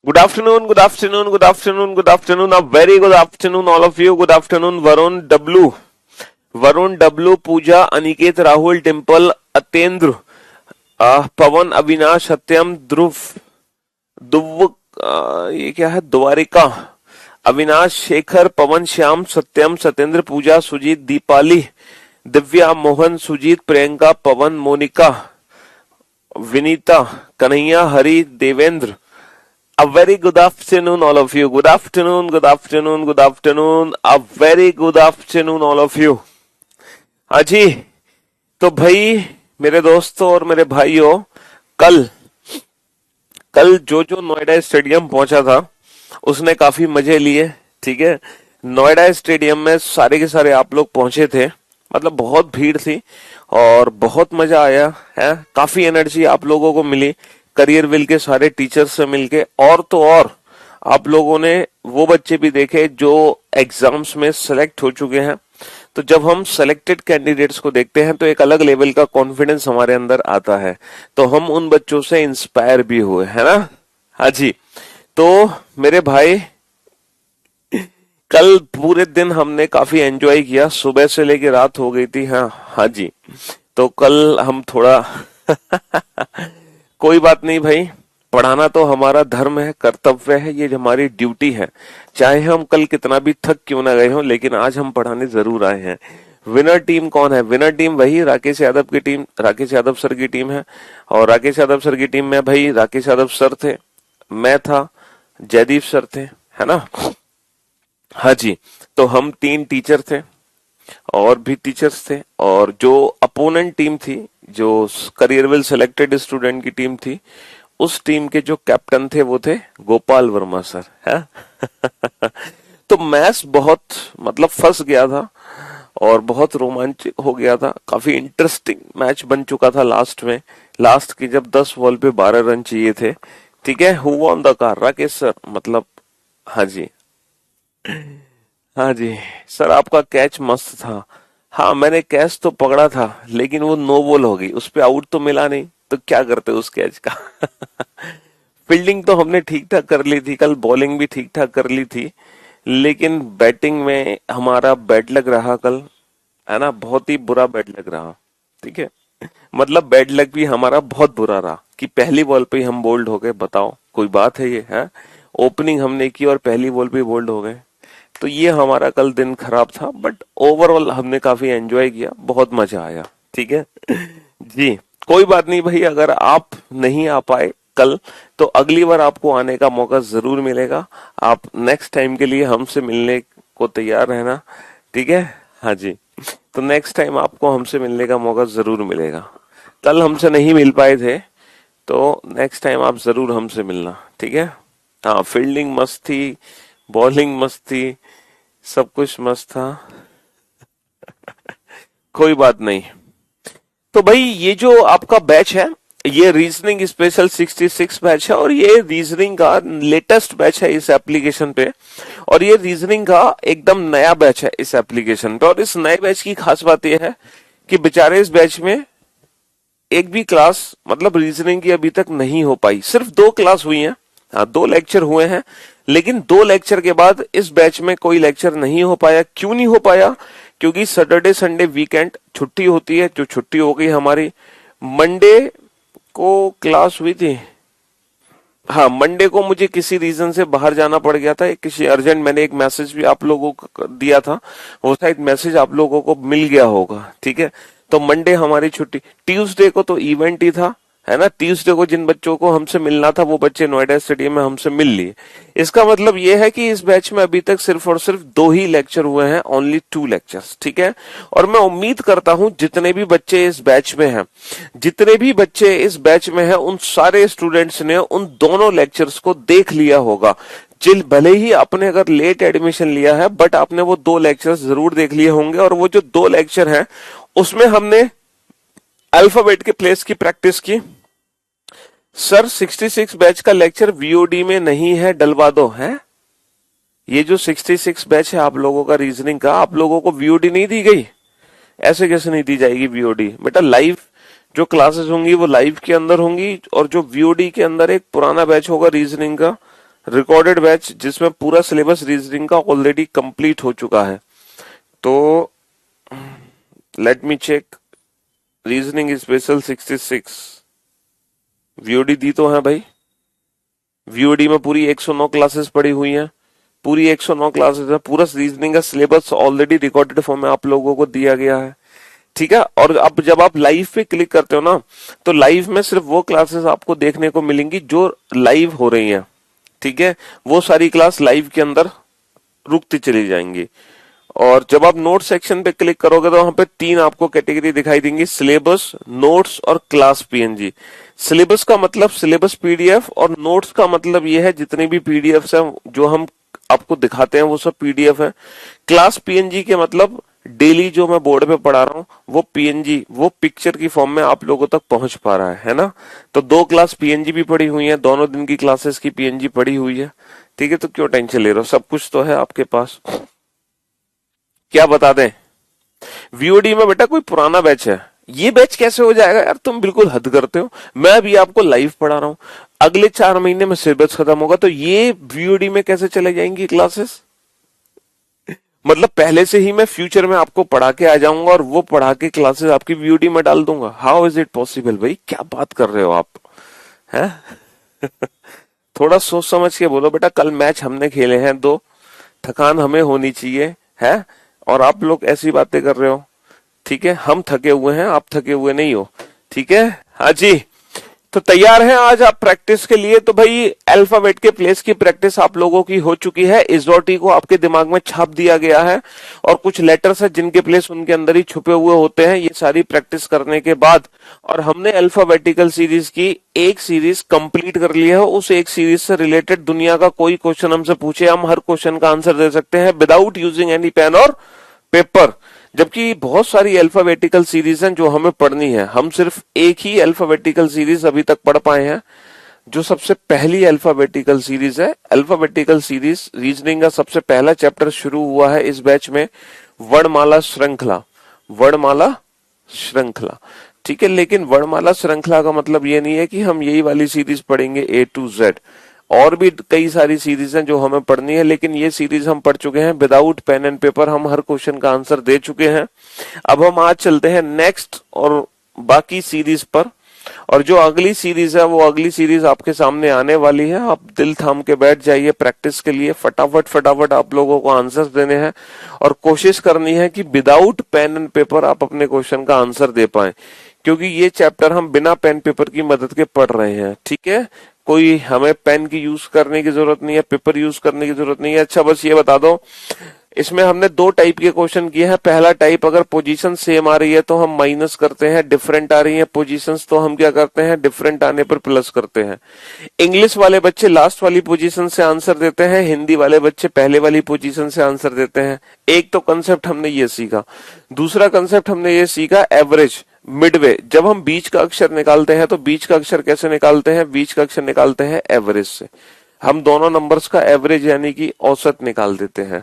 Good afternoon, good afternoon, good afternoon, good afternoon. A very good afternoon, all of you. Good afternoon, Varun W, Pooja, Aniket, Rahul, Dimple, Atendra, पवन, अविनाश, सत्यम, ध्रुव, ये क्या है, द्वारिका, अविनाश, शेखर, पवन, श्याम, सत्यम, सत्येंद्र, पूजा, सुजीत, दीपाली, दिव्या, मोहन, सुजीत, प्रियंका, पवन, Monika, Vinita, Kanhaiya, Hari, Devendra. A very good afternoon, all of you. Good afternoon, good afternoon, good afternoon. A very good afternoon, all of you. हाँ जी, तो भाई मेरे दोस्तों और मेरे भाइयों, कल कल जो नोएडा स्टेडियम पहुंचा था उसने काफी मजे लिए. ठीक है, नोएडा स्टेडियम में सारे के सारे आप लोग पहुंचे थे. मतलब बहुत भीड़ थी और बहुत मजा आया है. काफी एनर्जी आप लोगों को मिली करियर विल के सारे टीचर्स से मिलके. और तो और आप लोगों ने वो बच्चे भी देखे जो एग्जाम्स में सेलेक्ट हो चुके हैं. तो जब हम सेलेक्टेड कैंडिडेट्स को देखते हैं तो एक अलग लेवल का कॉन्फिडेंस हमारे अंदर आता है. तो हम उन बच्चों से इंस्पायर भी हुए, है ना. हाँ जी, तो मेरे भाई कल पूरे दिन हमने काफी एंजॉय किया. सुबह से लेके रात हो गई थी. हाँ हाँ जी, तो कल हम थोड़ा कोई बात नहीं भाई, पढ़ाना तो हमारा धर्म है, कर्तव्य है, ये हमारी ड्यूटी है. चाहे हम कल कितना भी थक क्यों ना गए हों, लेकिन आज हम पढ़ाने जरूर आए हैं. विनर टीम कौन है? विनर टीम वही राकेश यादव की टीम, राकेश यादव सर की टीम है. और राकेश यादव सर की टीम में भाई राकेश यादव सर थे, मैं था, जयदीप सर थे, है ना. हाँ जी, तो हम 3 टीचर थे और भी टीचर्स थे. और जो अपोनेंट टीम थी, जो करियरविल सेलेक्टेड स्टूडेंट की टीम थी, उस टीम के जो कैप्टन थे वो थे गोपाल वर्मा सर, है. तो मैच बहुत मतलब फंस गया था और बहुत रोमांचक हो गया था. काफी इंटरेस्टिंग मैच बन चुका था. लास्ट की जब 10 बॉल पे 12 रन चाहिए थे. ठीक है, who won the car? Rakesh sir. मतलब हाँ जी, हाँ जी सर, आपका कैच मस्त था. हाँ, मैंने कैच तो पकड़ा था लेकिन वो नो बॉल हो गई, उस पे आउट तो मिला नहीं. तो क्या करते उस कैच का? फील्डिंग तो हमने ठीक ठाक कर ली थी कल, बॉलिंग भी ठीक ठाक कर ली थी, लेकिन बैटिंग में हमारा बैड लक रहा कल, है ना. बहुत ही बुरा बैड लक रहा. ठीक है, मतलब बैड लक भी हमारा बहुत बुरा रहा कि पहली बॉल पे ही हम बोल्ड हो गए. बताओ, कोई बात है ये? है, ओपनिंग हमने की और पहली बॉल पे बोल्ड हो गए. तो ये हमारा कल दिन खराब था, बट ओवरऑल हमने काफी एंजॉय किया, बहुत मजा आया. ठीक है जी, कोई बात नहीं भाई. अगर आप नहीं आ पाए कल तो अगली बार आपको आने का मौका जरूर मिलेगा. आप नेक्स्ट टाइम के लिए हमसे मिलने को तैयार रहना. ठीक है, हाँ जी, तो नेक्स्ट टाइम आपको हमसे मिलने का मौका जरूर मिलेगा. कल हमसे नहीं मिल पाए थे तो नेक्स्ट टाइम आप जरूर हमसे मिलना. ठीक है. हाँ, फील्डिंग मस्त थी, बॉलिंग मस्त थी, सब कुछ मस्त था. कोई बात नहीं. तो भाई ये जो आपका बैच है, ये रीजनिंग स्पेशल 66 बैच है और ये रीजनिंग का लेटेस्ट बैच है इस एप्लीकेशन पे. और ये रीजनिंग का एकदम नया बैच है इस एप्लीकेशन पे. और इस नए बैच की खास बात यह है कि बेचारे इस बैच में एक भी क्लास मतलब रीजनिंग की अभी तक नहीं हो पाई. सिर्फ 2 क्लास हुई हैं. हाँ, 2 लेक्चर हुए हैं, लेकिन 2 लेक्चर के बाद इस बैच में कोई लेक्चर नहीं हो पाया. क्यों नहीं हो पाया? क्योंकि सैटरडे संडे वीकेंड छुट्टी होती है, जो छुट्टी हो गई हमारी. मंडे को क्लास हुई थी. हाँ, मंडे को मुझे किसी रीजन से बाहर जाना पड़ गया था, किसी अर्जेंट. मैंने एक मैसेज भी आप लोगों को दिया था, वो शायद मैसेज आप लोगों को मिल गया होगा. ठीक है, तो मंडे हमारी छुट्टी. ट्यूसडे को तो इवेंट ही था, है ना. ट्यूसडे को जिन बच्चों को हमसे मिलना था वो बच्चे नोएडा स्टेडियम में हमसे मिल लिए. इसका मतलब ये है कि इस बैच में अभी तक सिर्फ और सिर्फ 2 ही लेक्चर हुए हैं, ओनली 2 लेक्चर्स. ठीक है, और मैं उम्मीद करता हूं जितने भी बच्चे इस बैच में हैं, जितने भी बच्चे इस बैच में हैं, उन सारे स्टूडेंट्स ने उन दोनों लेक्चर्स को देख लिया होगा. जिल भले ही आपने अगर लेट एडमिशन लिया है, बट आपने वो 2 लेक्चर्स जरूर देख लिए होंगे. और वो जो 2 लेक्चर हैं उसमें हमने अल्फाबेट के प्लेस की प्रैक्टिस की. सर 66 बैच का लेक्चर वीओडी में नहीं है, डलवा दो. है, ये जो 66 बैच है आप लोगों का रीजनिंग का, आप लोगों को वीओडी नहीं दी गई? ऐसे कैसे नहीं दी जाएगी वीओडी? बेटा लाइव जो क्लासेस होंगी वो लाइव के अंदर होंगी, और जो वीओडी के अंदर एक पुराना बैच होगा रीजनिंग का, रिकॉर्डेड बैच जिसमें पूरा सिलेबस रीजनिंग का ऑलरेडी कंप्लीट हो चुका है। तो let me check, reasoning special 66 VOD दी तो है भाई। वीओडी में पूरी 109 क्लासेस पड़ी हुई हैं, पूरी 109 क्लासेस है, पूरा रीजनिंग का सिलेबस ऑलरेडी रिकॉर्डेड फॉर्म में आप लोगों को दिया गया है। ठीक है, और अब जब आप लाइव पे क्लिक करते हो ना, तो लाइव में सिर्फ वो क्लासेस आपको देखने को मिलेंगी जो लाइव हो रही हैं। ठीक है, वो सारी क्लास लाइव के अंदर रुकती चली जाएंगी। और जब आप नोट सेक्शन पे क्लिक करोगे तो वहां पे तीन आपको कैटेगरी दिखाई देंगी, सिलेबस, नोट्स और क्लास पीएनजी। सिलेबस का मतलब सिलेबस पीडीएफ, और नोट्स का मतलब ये है जितनी भी पीडीएफ है जो हम आपको दिखाते हैं वो सब पीडीएफ है। क्लास पीएनजी के मतलब डेली जो मैं बोर्ड पे पढ़ा रहा हूँ वो पीएनजी, वो पिक्चर की फॉर्म में आप लोगों तक पहुंच पा रहा है ना। तो 2 क्लास पीएनजी भी पड़ी हुई है, दोनों दिन की क्लासेस की पीएनजी पड़ी हुई है। ठीक है, तो क्यों टेंशन ले रहे हो, सब कुछ तो है आपके पास। क्या बता दें, वीओडी में बेटा कोई पुराना बैच है, ये बैच कैसे हो जाएगा यार, तुम बिल्कुल हद करते हो। मैं अभी आपको लाइव पढ़ा रहा हूं, अगले 4 महीने में सिलेबस खत्म होगा, तो ये वीओडी में कैसे चले जाएंगी क्लासेस। मतलब पहले से ही मैं फ्यूचर में आपको पढ़ा के आ जाऊंगा और वो पढ़ा के क्लासेस आपकी वीओडी में डाल दूंगा। हाउ इज इट पॉसिबल भाई, क्या बात कर रहे हो आप, हैं? थोड़ा सोच समझ के बोलो बेटा, कल मैच हमने खेले हैं 2, थकान हमें होनी चाहिए है, और आप लोग ऐसी बातें कर रहे हो। ठीक है, हम थके हुए हैं, आप थके हुए नहीं हो। ठीक है, हाँ जी, तो तैयार हैं आज आप प्रैक्टिस के लिए। तो भाई अल्फाबेट के प्लेस की प्रैक्टिस आप लोगों की हो चुकी है, इजोटी को आपके दिमाग में छाप दिया गया है, और कुछ लेटर्स है जिनके प्लेस उनके अंदर ही छुपे हुए होते हैं। ये सारी प्रैक्टिस करने के बाद, और हमने अल्फाबेटिकल सीरीज की एक सीरीज कंप्लीट कर ली है, उस एक सीरीज से रिलेटेड दुनिया का कोई क्वेश्चन हमसे पूछे, हम हर क्वेश्चन का आंसर दे सकते हैं विदाउट यूजिंग एनी पेन और पेपर। जबकि बहुत सारी अल्फाबेटिकल सीरीज हैं जो हमें पढ़नी है, हम सिर्फ एक ही अल्फाबेटिकल सीरीज अभी तक पढ़ पाए हैं, जो सबसे पहली अल्फाबेटिकल सीरीज है। अल्फाबेटिकल सीरीज रीजनिंग का सबसे पहला चैप्टर शुरू हुआ है इस बैच में, वर्णमाला श्रृंखला, वर्णमाला श्रृंखला। ठीक है, लेकिन वर्णमाला श्रृंखला का मतलब ये नहीं है कि हम यही वाली सीरीज पढ़ेंगे A to Z, और भी कई सारी सीरीज हैं जो हमें पढ़नी है, लेकिन ये सीरीज हम पढ़ चुके हैं विदाउट पेन एंड पेपर, हम हर क्वेश्चन का आंसर दे चुके हैं। अब हम आज चलते हैं नेक्स्ट और बाकी सीरीज पर, और जो अगली सीरीज है वो अगली सीरीज आपके सामने आने वाली है। आप दिल थाम के बैठ जाइए प्रैक्टिस के लिए, फटाफट फटाफट आप लोगों को आंसर्स देने हैं, और कोशिश करनी है कि विदाउट पेन एंड पेपर आप अपने क्वेश्चन का आंसर दे पाए, क्योंकि ये चैप्टर हम बिना पेन पेपर की मदद के पढ़ रहे हैं। ठीक है, कोई हमें पेन की यूज करने की जरूरत नहीं है, पेपर यूज करने की जरूरत नहीं है। अच्छा, बस ये बता दो, इसमें हमने 2 टाइप के क्वेश्चन किए हैं। पहला टाइप, अगर पोजीशन सेम आ रही है तो हम माइनस करते हैं, डिफरेंट आ रही है पोजीशंस तो हम क्या करते हैं, डिफरेंट आने पर प्लस करते हैं। इंग्लिश वाले बच्चे लास्ट वाली पोजीशन से आंसर देते हैं, हिंदी वाले बच्चे पहले वाली पोजीशन से आंसर देते हैं। एक तो कंसेप्ट हमने ये सीखा। दूसरा कंसेप्ट हमने ये सीखा एवरेज, मिडवे। जब हम बीच का अक्षर निकालते हैं तो बीच का अक्षर कैसे निकालते हैं, बीच का अक्षर निकालते हैं एवरेज से। हम दोनों नंबर्स का एवरेज यानी कि औसत निकाल देते हैं,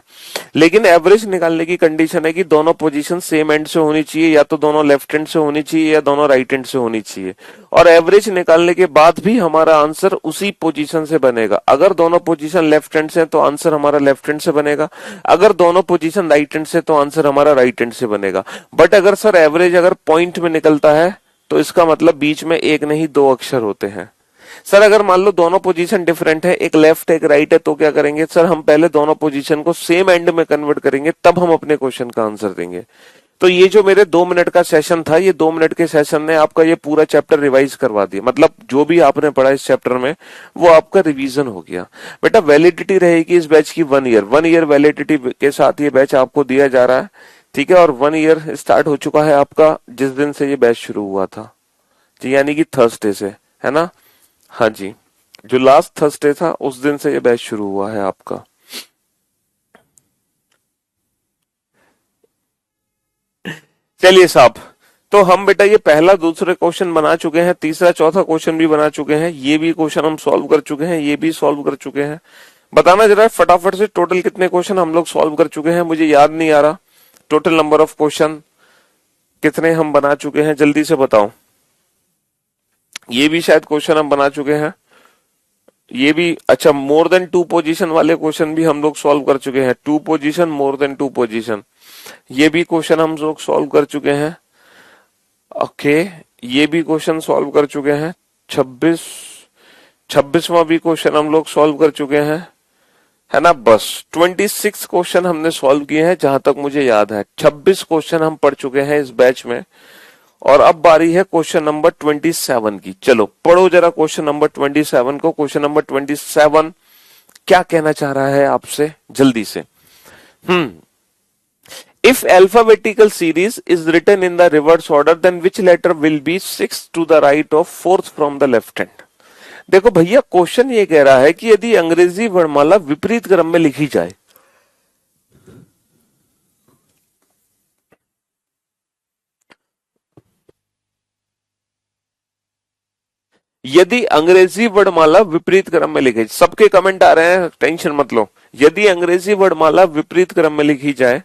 लेकिन एवरेज निकालने की कंडीशन है कि दोनों पोजीशन सेम एंड से होनी चाहिए, या तो दोनों लेफ्ट हैंड से होनी चाहिए या दोनों राइट हैंड से होनी चाहिए। और एवरेज निकालने के बाद भी हमारा आंसर उसी पोजीशन से बनेगा। अगर दोनों पोजीशन लेफ्ट हैंड से है तो आंसर हमारा लेफ्ट हैंड से बनेगा, अगर दोनों पोजीशन राइट हैंड से तो आंसर हमारा राइट हैंड से बनेगा। बट अगर सर एवरेज अगर पॉइंट में निकलता है तो इसका मतलब बीच में एक नहीं 2 अक्षर होते हैं। सर अगर मान लो दोनों पोजीशन डिफरेंट है, एक लेफ्ट एक राइट है, तो क्या करेंगे सर, हम पहले दोनों पोजीशन को सेम एंड में कन्वर्ट करेंगे, तब हम अपने क्वेश्चन का आंसर देंगे। तो ये जो मेरे 2 मिनट का सेशन था, ये 2 मिनट के सेशन ने आपका ये पूरा चैप्टर रिवाइज करवा दिया। मतलब जो भी आपने पढ़ा इस चैप्टर में वो आपका रिवीजन हो गया। बेटा वैलिडिटी रहेगी इस बैच की 1 ईयर, 1 ईयर वैलिडिटी के साथ ये बैच आपको दिया जा रहा है। ठीक है, और 1 ईयर स्टार्ट हो चुका है आपका जिस दिन से ये बैच शुरू हुआ था जी, यानी कि थर्सडे से, है ना। हाँ जी, जो लास्ट थर्सडे था उस दिन से ये बैच शुरू हुआ है आपका। चलिए साहब, तो हम बेटा ये पहला दूसरे क्वेश्चन बना चुके हैं, तीसरा चौथा क्वेश्चन भी बना चुके हैं, ये भी क्वेश्चन हम सॉल्व कर चुके हैं, ये भी सॉल्व कर चुके हैं। बताना जरा फटाफट से टोटल कितने क्वेश्चन हम लोग सॉल्व कर चुके हैं, मुझे याद नहीं आ रहा टोटल नंबर ऑफ क्वेश्चन कितने हम बना चुके हैं, जल्दी से बताओ। ये भी शायद क्वेश्चन हम बना चुके हैं, ये भी अच्छा, मोर देन टू पोजीशन वाले क्वेश्चन भी हम लोग सॉल्व कर चुके हैं। Two position, more than two position, ये भी क्वेश्चन हम लोग सॉल्व कर चुके हैं। ओके, ये भी क्वेश्चन सॉल्व कर चुके हैं। 26वां भी क्वेश्चन हम लोग सॉल्व कर चुके हैं, है ना। बस 26 क्वेश्चन हमने सॉल्व किए हैं जहां तक मुझे याद है। 26 क्वेश्चन हम पढ़ चुके हैं इस बैच में, और अब बारी है क्वेश्चन नंबर 27 की। चलो पढ़ो जरा क्वेश्चन नंबर 27 को। क्वेश्चन नंबर 27 क्या कहना चाह रहा है आपसे, जल्दी से। If alphabetical series is written in the reverse order, then which letter will be sixth to the right of fourth from the left hand? देखो भैया, क्वेश्चन ये कह रहा है कि यदि अंग्रेजी वर्णमाला विपरीत क्रम में लिखी जाए, यदि अंग्रेजी वर्णमाला विपरीत क्रम में लिखी, सबके कमेंट आ रहे हैं, टेंशन मत लो। यदि अंग्रेजी वर्णमाला विपरीत क्रम में लिखी जाए,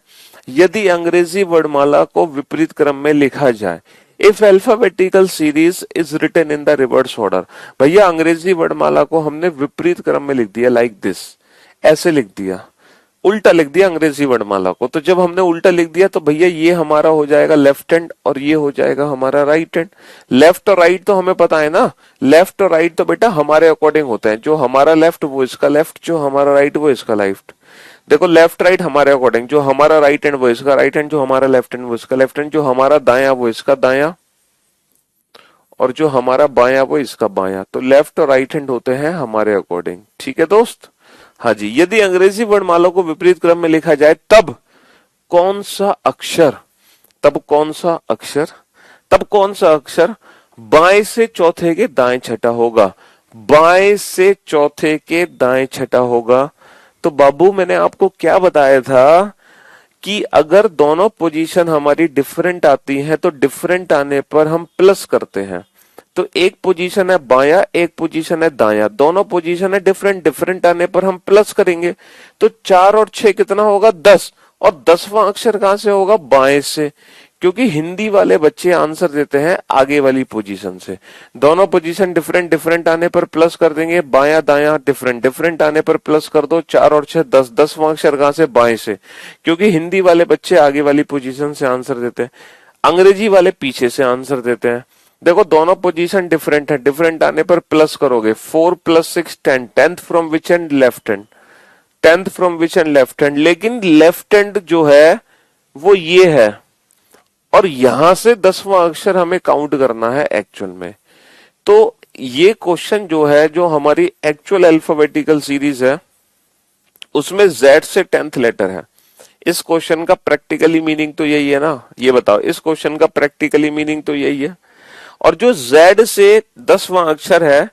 यदि अंग्रेजी वर्णमाला को विपरीत क्रम में लिखा जाए, if alphabetical series is written in the reverse order. भैया अंग्रेजी वर्णमाला को हमने विपरीत क्रम में लिख दिया, लाइक दिस, ऐसे लिख दिया, उल्टा लिख दिया अंग्रेजी वर्णमाला को। तो जब हमने उल्टा लिख दिया तो भैया ये हमारा हो जाएगा लेफ्ट हैंड और ये हो जाएगा हमारा राइट हैंड। लेफ्ट और राइट तो हमें पता है ना, लेफ्ट और राइट तो बेटा हमारे अकॉर्डिंग होते हैं। जो हमारा लेफ्ट वो इसका लेफ्ट, जो हमारा राइट वो इसका राइट। देखो लेफ्ट राइट हमारे अकॉर्डिंग, जो हमारा राइट हैंड वो इसका राइट हैंड, जो हमारा लेफ्ट हैंड वो इसका लेफ्ट हैंड, जो हमारा दाया वो इसका दाया, और जो हमारा बाया वो इसका बाया। तो लेफ्ट और राइट हैंड होते हैं हमारे अकॉर्डिंग। ठीक है दोस्त, हाँ जी। यदि अंग्रेजी वर्णमाला को विपरीत क्रम में लिखा जाए तब कौन सा अक्षर, तब कौन सा अक्षर, तब कौन सा अक्षर बाएं से चौथे के दाएं छठा होगा, बाएं से चौथे के दाएं छठा होगा। तो बाबू मैंने आपको क्या बताया था कि अगर दोनों पोजीशन हमारी डिफरेंट आती हैं तो डिफरेंट आने पर हम प्लस करते हैं। तो एक पोजीशन है बाया, एक पोजीशन है दाया, दोनों पोजीशन है डिफरेंट, डिफरेंट आने पर हम प्लस करेंगे। तो 4 और 6 कितना होगा, 10, और 10वां अक्षर कहां से होगा, बाएं से, क्योंकि हिंदी वाले बच्चे आंसर देते हैं आगे वाली पोजीशन से। दोनों पोजीशन डिफरेंट, डिफरेंट आने पर प्लस कर देंगे, बाया दाया डिफरेंट, डिफरेंट आने पर प्लस कर दो। 4 और 6 10, 10वां अक्षर कहां से, बाएं से, क्योंकि हिंदी वाले बच्चे आगे वाली पोजीशन से आंसर देते हैं, अंग्रेजी वाले पीछे से आंसर देते हैं। देखो दोनों पोजीशन डिफरेंट है, डिफरेंट आने पर प्लस करोगे। 4 + 6 10, 10th from which and, left hand, 10th from which and, left hand. लेकिन लेफ्ट हैंड जो है वो ये है, और यहां से 10वां अक्षर हमें काउंट करना है एक्चुअल में। तो ये क्वेश्चन जो है, जो हमारी एक्चुअल अल्फाबेटिकल सीरीज है, उसमें Z से 10th लेटर है। इस क्वेश्चन का प्रैक्टिकली मीनिंग तो यही है ना, ये बताओ, इस क्वेश्चन का प्रैक्टिकली मीनिंग तो यही है। और जो Z से 10वां अक्षर है,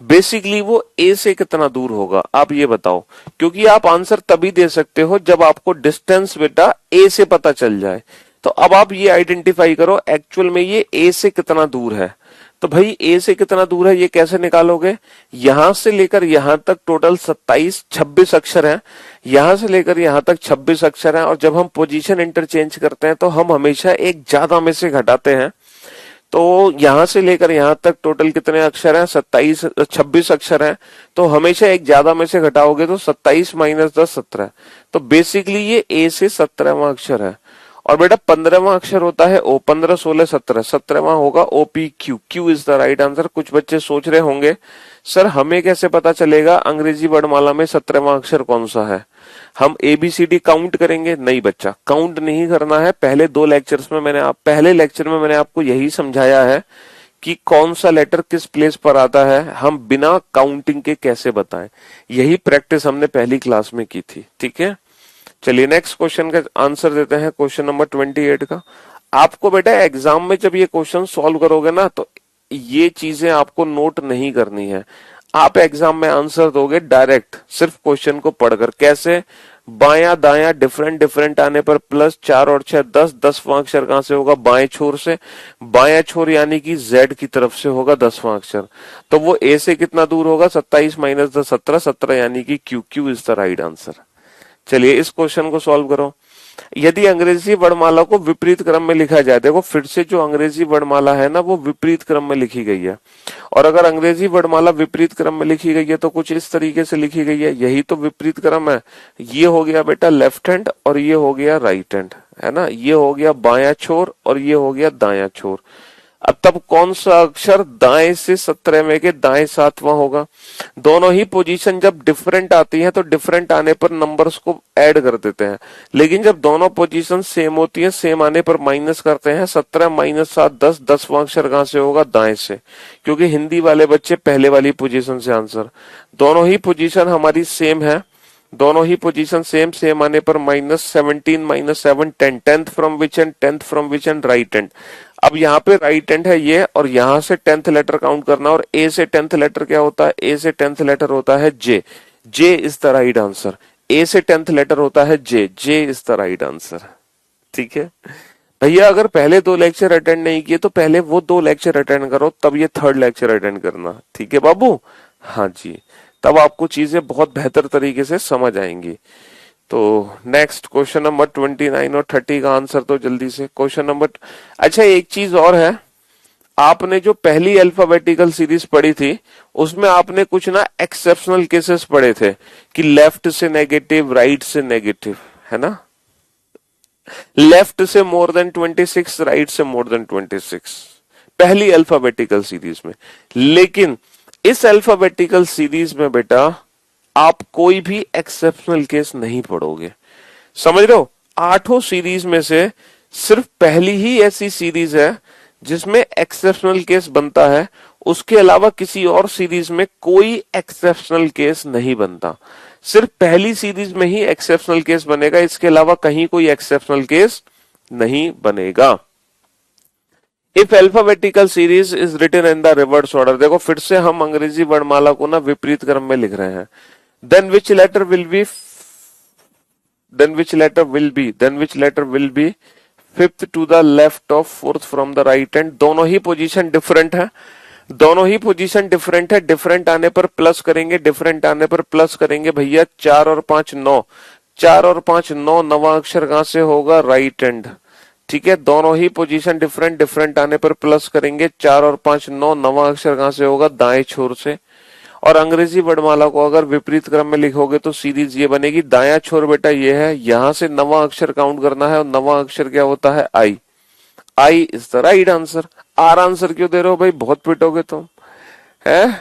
बेसिकली वो A से कितना दूर होगा, आप ये बताओ। क्योंकि आप आंसर तभी दे सकते हो जब आपको डिस्टेंस बेटा A से पता चल जाए। तो अब आप ये आइडेंटिफाई करो एक्चुअल में ये A से कितना दूर है। तो भाई A से कितना दूर है ये कैसे निकालोगे, यहां से लेकर यहां तक टोटल 26 अक्षर हैं, यहां से लेकर यहां तक 26 अक्षर हैं। और जब हम पोजीशन इंटरचेंज करते हैं तो हम हमेशा एक ज्यादा में से घटाते हैं। तो यहां से लेकर यहां तक टोटल कितने अक्षर हैं, 26 अक्षर हैं। तो हमेशा एक ज्यादा में से घटाओगे तो 27 - 10 17। तो बेसिकली ये A से 17वां अक्षर है। और बेटा 15वां अक्षर होता है O, 15 16 17, 17वां होगा OPQ, Q is the right answer. कुछ बच्चे सोच रहे होंगे सर हमें कैसे पता चलेगा अंग्रेजी वर्णमाला में 17वां अक्षर कौन सा है, हम ABCD काउंट करेंगे? नहीं बच्चा, काउंट नहीं करना है। पहले पहले लेक्चर में मैंने आपको यही समझाया है कि कौन सा लेटर किस प्लेस पर आता है, हम बिना काउंटिंग के कैसे बताएं। यही प्रैक्टिस हमने पहली क्लास में की थी। ठीक है, चलिए नेक्स्ट क्वेश्चन का आंसर देते हैं, क्वेश्चन नंबर 28 का। आपको बेटा एग्जाम में जब ये क्वेश्चन सॉल्व करोगे ना, तो ये चीजें आपको नोट नहीं करनी है। आप एग्जाम में आंसर दोगे डायरेक्ट, सिर्फ क्वेश्चन को पढ़कर। कैसे, बाया दाया डिफरेंट, डिफरेंट आने पर प्लस, 4 और 6 10, 10वां अक्षर कहां से होगा, बाएं छोर से, बाएं छोर यानी कि Z की तरफ से होगा 10वां अक्षर। तो वो A से कितना दूर होगा, 27 - 10 17, 17 यानी कि Q, Q is the right answer. चलिए इस क्वेश्चन को सॉल्व करो। यदि अंग्रेजी वर्णमाला को विपरीत क्रम में लिखा जाए, देखो फिर से जो अंग्रेजी वर्णमाला है ना वो विपरीत क्रम में लिखी गई है, और अगर अंग्रेजी वर्णमाला विपरीत क्रम में लिखी गई है तो कुछ इस तरीके से लिखी गई है, यही तो विपरीत क्रम है। ये हो गया बेटा लेफ्ट हैंड और ये हो गया राइट हैंड, है ना, ये हो गया बायां छोर और ये हो गया दायां छोर। अब तब कौन सा अक्षर दाएं से 17वें के दाएं 7वां होगा? दोनों ही पोजीशन जब डिफरेंट आती है तो डिफरेंट आने पर नंबर्स को ऐड कर देते हैं, लेकिन जब दोनों पोजीशन सेम होती है सेम आने पर माइनस करते हैं। 17 माइनस 7 10, 10वां अक्षर कहां से होगा? दाएं से, क्योंकि हिंदी वाले बच्चे पहले वाली पोजीशन से आंसर। दोनों ही पोजीशन हमारी सेम है, दोनों ही पोजीशन सेम, सेम आने पर minus 17 minus 7 10, 10th from which and 10th from which end right hand. अब यहाँ पे राइट हैंड है ये, और यहां से 10th लेटर काउंट करना, और ए से 10th लेटर क्या होता है? ए से 10th लेटर होता है J, J is the right answer. ए से 10th लेटर होता है J, J is the right answer. ठीक है भैया, अगर पहले 2 लेक्चर अटेंड नहीं किए तो पहले वो 2 लेक्चर अटेंड करो, तब ये 3rd लेक्चर अटेंड करना, ठीक है बाबू? हाँ जी, तब आपको चीजें बहुत बेहतर तरीके से समझ आएंगी। तो नेक्स्ट क्वेश्चन नंबर 29 और 30 का आंसर तो जल्दी से क्वेश्चन नंबर। अच्छा एक चीज और है, आपने जो पहली अल्फाबेटिकल सीरीज पढ़ी थी उसमें आपने कुछ ना एक्सेप्शनल केसेस पढ़े थे कि लेफ्ट से नेगेटिव, राइट से नेगेटिव, है ना, लेफ्ट से मोर देन 26, राइट से मोर देन 26, पहली अल्फाबेटिकल सीरीज में। लेकिन इस अल्फाबेटिकल सीरीज में बेटा आप कोई भी एक्सेप्शनल केस नहीं पढ़ोगे, समझ रहे हो? 8 सीरीज में से सिर्फ पहली ही ऐसी सीरीज है जिसमें एक्सेप्शनल केस बनता है, उसके अलावा किसी और सीरीज में कोई एक्सेप्शनल केस नहीं बनता। सिर्फ पहली सीरीज में ही एक्सेप्शनल केस बनेगा, इसके अलावा कहीं कोई एक्सेप्शनल केस नहीं बनेगा। If alphabetical series is written in the reverse order, देखो फिर से हम अंग्रेजी वर्णमाला को ना विपरीत क्रम में लिख रहे हैं। then which letter will be then which letter will be then which letter will be fifth to the left of fourth from the right hand? दोनों ही पोजीशन डिफरेंट है, दोनों ही पोजीशन डिफरेंट है, डिफरेंट आने पर प्लस करेंगे, different आने पर plus करेंगे भैया। 4 और 5 9, 4 और 5 9, नवा अक्षर कहां से होगा? Right hand. ठीक है, दोनों ही पोजीशन डिफरेंट, डिफरेंट आने पर प्लस करेंगे, 4 और 5 9, नवा अक्षर कहां से होगा? दाएं छोर से। और अंग्रेजी वर्णमाला को अगर विपरीत क्रम में लिखोगे तो सीरीज ये बनेगी, दायां छोर बेटा ये है, यहां से नवा अक्षर काउंट करना है, और नवा अक्षर क्या होता है? I. I is the right answer. R answer क्यों दे रहे हो भाई? बहुत पिटोगे तुम, है?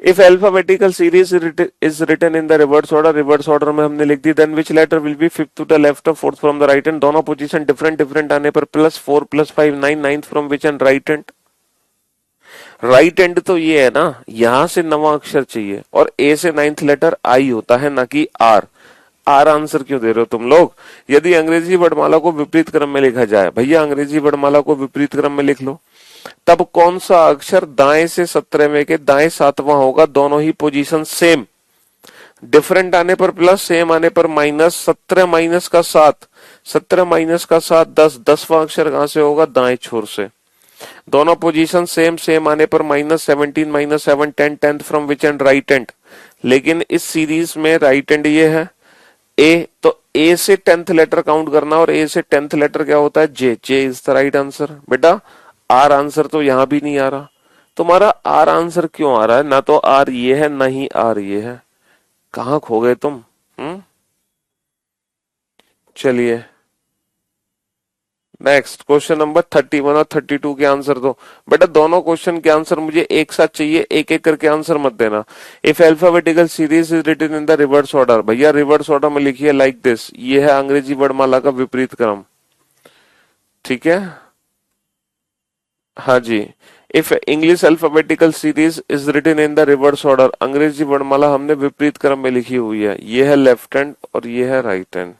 If alphabetical series is written in the reverse order, reverse order में हमने लिख दी, then which letter will be fifth to the left of fourth from the right hand? दोनों पोजीशन डिफरेंट, डिफरेंट आने पर plus 4 plus 5 9, 9th from which end? Right hand. Right and तो ये है ना, यहां से नवा अक्षर चाहिए, और ए से 9th लेटर आई होता है ना कि आर। आर आंसर क्यों दे रहे हो तुम लोग? यदि अंग्रेजी वर्णमाला को विपरीत क्रम में लिखा जाए, भैया अंग्रेजी वर्णमाला को विपरीत क्रम में लिख लो, तब कौन सा अक्षर दाएं से 17वें के दाएं 7वां होगा? दोनों ही पोजीशन सेम, डिफरेंट आने पर प्लस, सेम आने पर माइनस। 17 माइनस का 7, 17 माइनस का 7 10, 10वां अक्षर कहां से होगा? दाएं छोर से। दोनों पोजीशन सेम, सेम आने पर minus 17 minus 7 10, 10th from which end? Right hand. लेकिन इस सीरीज में राइट हैंड ये है ए, तो ए से 10th लेटर काउंट करना, और ए से 10th लेटर क्या होता है? J, J is the right answer. बेटा आर आंसर तो यहां भी नहीं आ रहा, तुम्हारा आर आंसर क्यों आ रहा है? ना तो आर ये है ना ही आर ये है, कहां खो गए तुम? चलिए नेक्स्ट क्वेश्चन नंबर 31 और 32 के आंसर दो। बेटा दोनों क्वेश्चन के आंसर मुझे एक साथ चाहिए, एक एक करके आंसर मत देना। If alphabetical series is written in the reverse order, भैया रिवर्स ऑर्डर में लिखिए लाइक दिस, ये है अंग्रेजी वर्णमाला का विपरीत क्रम, ठीक है? हाँ जी। If English alphabetical series is written in the reverse order, अंग्रेजी वर्णमाला हमने विपरीत क्रम में लिखी हुई है, ये है लेफ्ट हैंड और ये है राइट हैंड।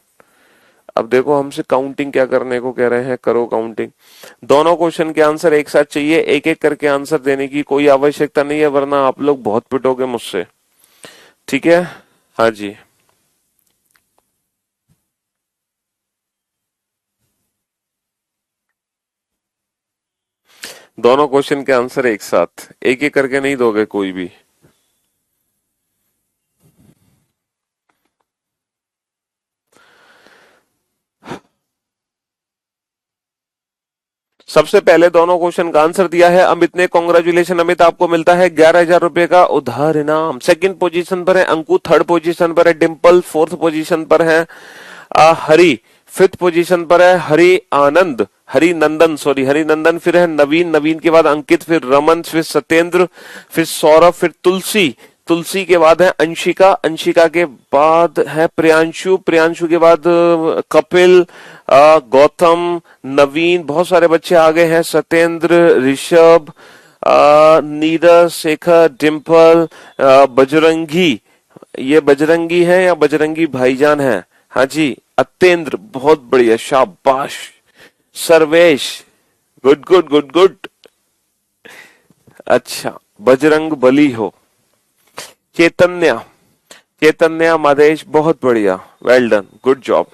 अब देखो हमसे काउंटिंग क्या करने को कह रहे हैं, करो काउंटिंग। दोनों क्वेश्चन के आंसर एक साथ चाहिए, एक एक करके आंसर देने की कोई आवश्यकता नहीं है, वरना आप लोग बहुत पिटोगे मुझसे, ठीक है? हाँ जी। दोनों क्वेश्चन के आंसर एक साथ, एक एक करके नहीं दोगे कोई भी। सबसे पहले दोनों क्वेश्चन का आंसर दिया है अमित ने। कॉन्ग्रेचुलेशन अमित, आपको मिलता है 11,000 रुपए का उधार इनाम। सेकंड पोजीशन पर है अंकु, थर्ड पोजीशन पर है डिंपल, फोर्थ पोजीशन पर है हरि, फिफ्थ पोजीशन पर है हरि आनंद, हरिनंदन, फिर है नवीन, नवीन के बाद अंकित, फिर रमन, फिर सत्येंद्र, फिर सौरभ, फिर तुलसी, तुलसी के बाद है अंशिका, अंशिका के बाद है प्रियांशु, प्रियांशु के बाद कपिल, गौतम, नवीन, बहुत सारे बच्चे आ गए हैं, सत्येंद्र, ऋषभ, नीरज, शेखर, डिम्पल, बजरंगी, ये बजरंगी है या बजरंगी भाईजान है? हाँ जी, अत्येंद्र, बहुत बढ़िया, शाबाश। Sarvesh, good good good good. अच्छा, बजरंग बली हो। चैतन्या, चैतन्या मदेश, बहुत बढ़िया, वेल डन, गुड जॉब।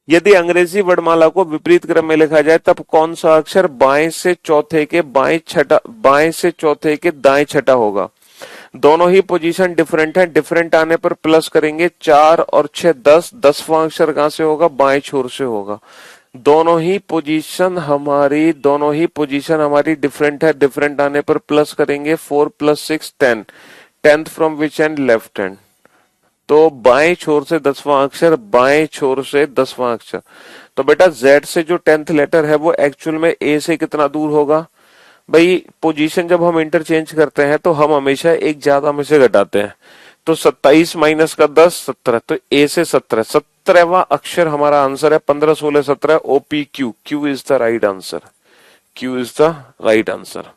यदि अंग्रेजी वर्णमाला को विपरीत क्रम में लिखा जाए तब कौन सा अक्षर बाएं से चौथे के दाएं छठा होगा? दोनों ही पोजीशन डिफरेंट है, डिफरेंट आने पर प्लस करेंगे, 4 और 6 10, 10वां अक्षर कहां से होगा? बाएं छोर से होगा। दोनों ही पोजीशन हमारी डिफरेंट है, डिफरेंट आने पर प्लस करेंगे, 4 + 6 10, 10th from which and? Left hand. तो बाएं छोर से 10वां अक्षर, बाएं छोर से 10वां अक्षर। तो बेटा Z से जो 10th लेटर है वो एक्चुअल में A से कितना दूर होगा? भाई पोजीशन जब हम इंटरचेंज करते हैं तो हम हमेशा एक ज्यादा में से घटाते हैं। तो 27 माइनस का 10 17, तो A से 17वां अक्षर हमारा आंसर है। 15 16 17 OPQ, Q is the right answer, Q is the right answer,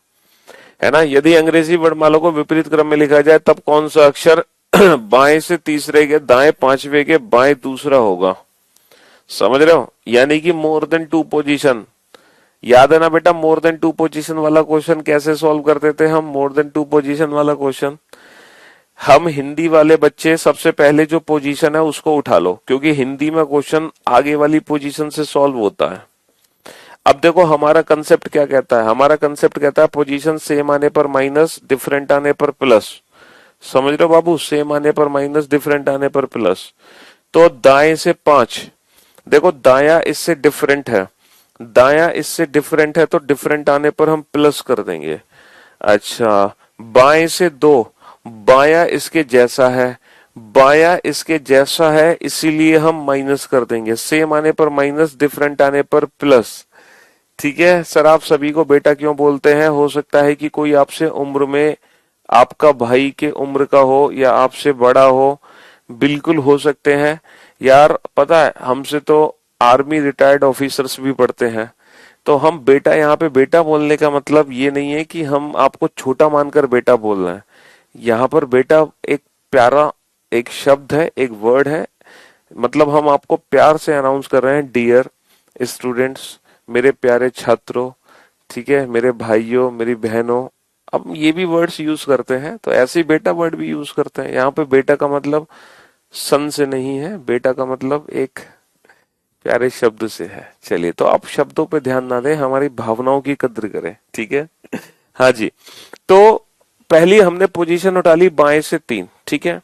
है ना। यदि अंग्रेजी वर्णमाला को विपरीत क्रम में लिखा जाए तब कौन सा अक्षर बाएं से तीसरे के दाएं पांचवे के बाएं दूसरा होगा? समझ रहे हो? यानी कि मोर देन 2 पोजीशन। याद है ना बेटा, मोर देन 2 पोजीशन वाला क्वेश्चन कैसे सॉल्व करते थे हम? मोर देन 2 पोजीशन वाला क्वेश्चन, हम हिंदी वाले बच्चे सबसे पहले जो पोजीशन है उसको उठा लो, क्योंकि हिंदी में क्वेश्चन आगे वाली पोजीशन से सॉल्व होता है। अब देखो हमारा कंसेप्ट क्या कहता है, हमारा कंसेप्ट कहता है पोजीशन सेम आने पर माइनस, डिफरेंट आने पर प्लस। समझ रहे हो बाबू? सेम आने पर माइनस, डिफरेंट आने पर प्लस। तो दाएं से 5, देखो दाया इससे डिफरेंट है, दाया इससे डिफरेंट है तो डिफरेंट आने पर हम प्लस कर देंगे। अच्छा, बाएं से 2, बाया इसके जैसा है, बाया इसके जैसा है, इसीलिए हम माइनस कर देंगे। सेम आने पर माइनस, डिफरेंट आने पर प्लस। ठीक है सर, आप सभी को बेटा क्यों बोलते हैं? हो सकता है कि कोई आपसे उम्र में, आपका भाई के उम्र का हो या आपसे बड़ा हो, बिल्कुल हो सकते हैं यार। पता है हमसे तो आर्मी रिटायर्ड ऑफिसर्स भी पढ़ते हैं, तो हम बेटा, यहाँ पे बेटा बोलने का मतलब ये नहीं है कि हम आपको छोटा मानकर बेटा बोल रहे हैं। यहाँ पर बेटा एक प्यारा एक शब्द है, एक वर्ड है, मतलब हम आपको प्यार से अनाउंस कर रहे हैं, डियर स्टूडेंट्स, मेरे प्यारे छात्रों, ठीक है, मेरे भाइयों, मेरी बहनों। अब ये भी वर्ड्स यूज करते हैं, तो ऐसे ही बेटा वर्ड भी यूज करते हैं। यहाँ पे बेटा का मतलब सन से नहीं है, बेटा का मतलब एक प्यारे शब्द से है। चलिए, तो आप शब्दों पे ध्यान ना दें, हमारी भावनाओं की कद्र करें, ठीक है। हाँ जी, तो पहली हमने पोजीशन उठा ली बाएं से 3, ठीक है।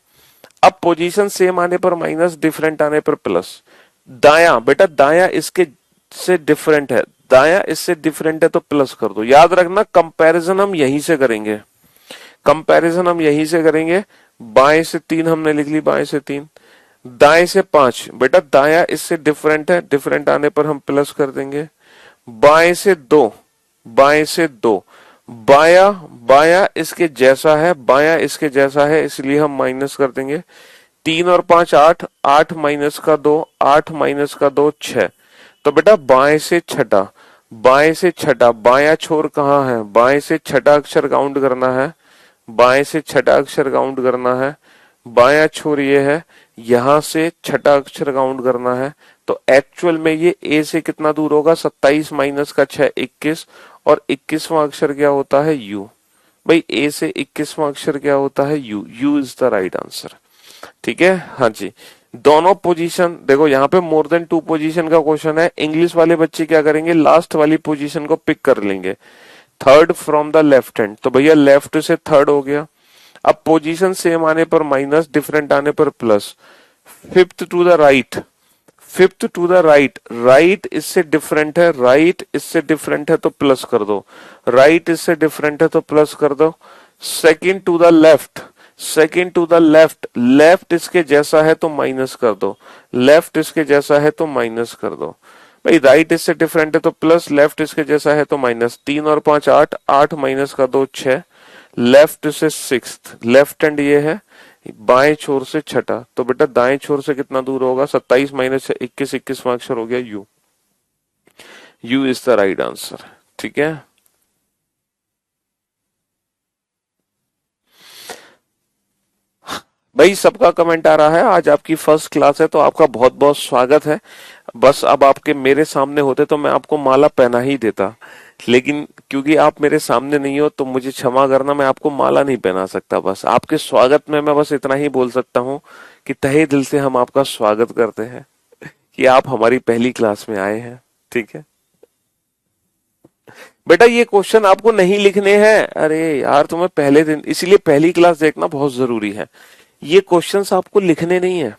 अब पोजीशन सेम आने पर माइनस, डिफरेंट आने पर प्लस। दाया, बेटा दाया इसके से डिफरेंट है, दाया इससे डिफरेंट है तो प्लस कर दो। याद रखना कंपैरिजन हम यहीं से करेंगे, कंपैरिजन हम यहीं से करेंगे। बाएं से 3 हमने लिख ली, बाएं से 3। दाएं से 5, बेटा दाया इससे डिफरेंट है, डिफरेंट आने पर हम प्लस कर देंगे। बाएं से 2, बाएं से 2, बाया, बाया इसके जैसा है, बाया इसके जैसा है, इसलिए हम माइनस कर देंगे। 3 और 5 8, 8 माइनस का 2, 8 माइनस का 2 6। तो बेटा बाएं से छठा, बाएं से छठा, बाया छोर कहाँ है? बाएं से छठा अक्षर काउंट करना है, बाएं से छठा अक्षर काउंट करना है। बाया छोर ये है, यहां से छठा अक्षर काउंट करना है। तो एक्चुअल में ये ए से कितना दूर होगा? 27 माइनस का 6 21, और 21वां अक्षर क्या होता है? यू। भाई ए से 21वां अक्षर क्या होता है? You. You is the right answer, ठीक है। हाँ जी, दोनों पोजीशन देखो, यहाँ पे मोर देन 2 पोजीशन का क्वेश्चन है। इंग्लिश वाले बच्चे क्या करेंगे? लास्ट वाली पोजीशन को पिक कर लेंगे, third from the left hand. तो भैया लेफ्ट से थर्ड हो गया। अब पोजीशन सेम आने पर माइनस, डिफरेंट आने पर plus. Fifth to the right, fifth to the right, right इससे डिफरेंट है, राइट इससे डिफरेंट है तो प्लस कर दो, राइट इससे डिफरेंट है तो प्लस कर दो। Second to the left, second to the left, left इसके जैसा है तो माइनस कर दो, लेफ्ट इसके जैसा है तो माइनस कर दो। भाई राइट इससे डिफरेंट है तो प्लस, लेफ्ट इसके जैसा है तो माइनस। 3 और 5 8, 8 माइनस का 2 6, लेफ्ट से सिक्स्थ, लेफ्ट हैंड ये है, बाएं छोर से छठा, तो बेटा दाएं छोर से कितना दूर होगा, 27 माइनस 21, 21वां अक्षर हो गया you, you is the right answer. ठीक है, भाई सबका कमेंट आ रहा है, आज आपकी फर्स्ट क्लास है तो आपका बहुत बहुत स्वागत है। बस अब आपके मेरे सामने होते तो मैं आपको माला पहना ही देता, लेकिन क्योंकि आप मेरे सामने नहीं हो तो मुझे क्षमा करना, मैं आपको माला नहीं पहना सकता। बस आपके स्वागत में मैं बस इतना ही बोल सकता हूँ कि तहे दिल से हम आपका स्वागत करते हैं कि आप हमारी पहली क्लास में आए हैं। ठीक है बेटा, ये क्वेश्चन आपको नहीं लिखने हैं, अरे यार तुम्हें पहले दिन, इसीलिए पहली क्लास देखना बहुत जरूरी है। ये क्वेश्चंस आपको लिखने नहीं है।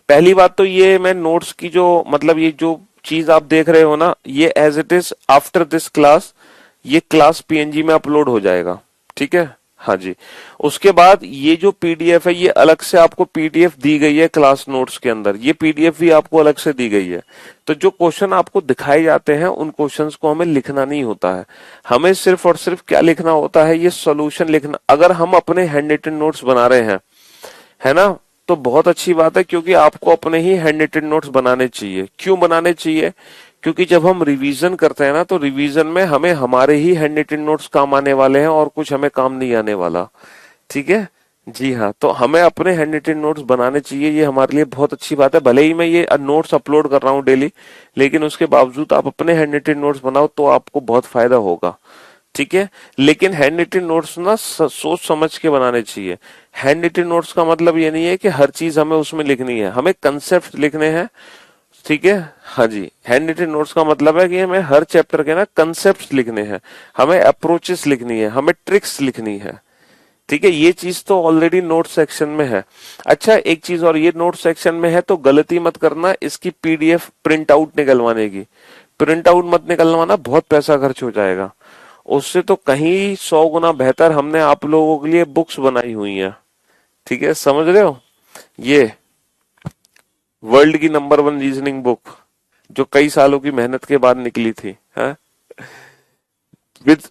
पहली बात तो ये, मैं नोट्स की जो मतलब ये जो चीज आप देख रहे हो ना, ये as it is after this class, ये क्लास पीएनजी में अपलोड हो जाएगा। ठीक है, हाँ जी। उसके बाद ये जो पीडीएफ है, ये अलग से आपको पीडीएफ दी गई है क्लास नोट्स के अंदर, ये पीडीएफ भी आपको अलग से दी गई है। तो जो क्वेश्चन आपको दिखाए जाते हैं उन क्वेश्चंस को हमें लिखना नहीं होता है, हमें सिर्फ और सिर्फ क्या लिखना होता है, ये सॉल्यूशन लिखना। अगर हम अपने हैंड रिटन नोट्स बना रहे हैं, है ना, तो बहुत अच्छी बात है, क्योंकि आपको अपने ही हैंड रिटन नोट्स बनाने चाहिए। क्यों बनाने चाहिए? क्योंकि जब हम रिवीजन करते हैं ना, तो रिवीजन में हमें हमारे ही हैंड रिटन नोट्स काम आने वाले हैं और कुछ हमें काम नहीं आने वाला। ठीक है, जी हाँ, तो हमें अपने हैंड रिटन नोट्स बनाने चाहिए, ये हमारे लिए बहुत अच्छी बात है। भले ही मैं ये नोट्स अपलोड कर रहा हूँ डेली, लेकिन उसके बावजूद आप अपने हैंड रिटन नोट्स बनाओ तो आपको बहुत फायदा होगा। ठीक है, लेकिन हैंड रिटन नोट्स ना सोच समझ के बनाने चाहिए। हैंड रिटन नोट्स का मतलब ये नहीं है कि हर चीज हमें उसमें लिखनी है, हमें कंसेप्ट लिखने हैं। ठीक है, हाँ जी, हैंड रिटन नोट्स का मतलब है कि हमें हर चैप्टर के ना कंसेप्ट लिखने हैं, हमें अप्रोचेस लिखनी है, हमें ट्रिक्स लिखनी है। ठीक है, ये चीज तो ऑलरेडी नोट सेक्शन में है। अच्छा, एक चीज और, ये नोट सेक्शन में है तो गलती मत करना इसकी पीडीएफ प्रिंट आउट निकलवाने की। प्रिंट आउट मत निकलवाना, बहुत पैसा खर्च हो जाएगा। उससे तो कहीं 100 गुना बेहतर हमने आप लोगों के लिए बुक्स बनाई हुई हैं। ठीक है, समझ रहे हो, ये वर्ल्ड की नंबर 1 रीजनिंग बुक जो कई सालों की मेहनत के बाद निकली थी, है, with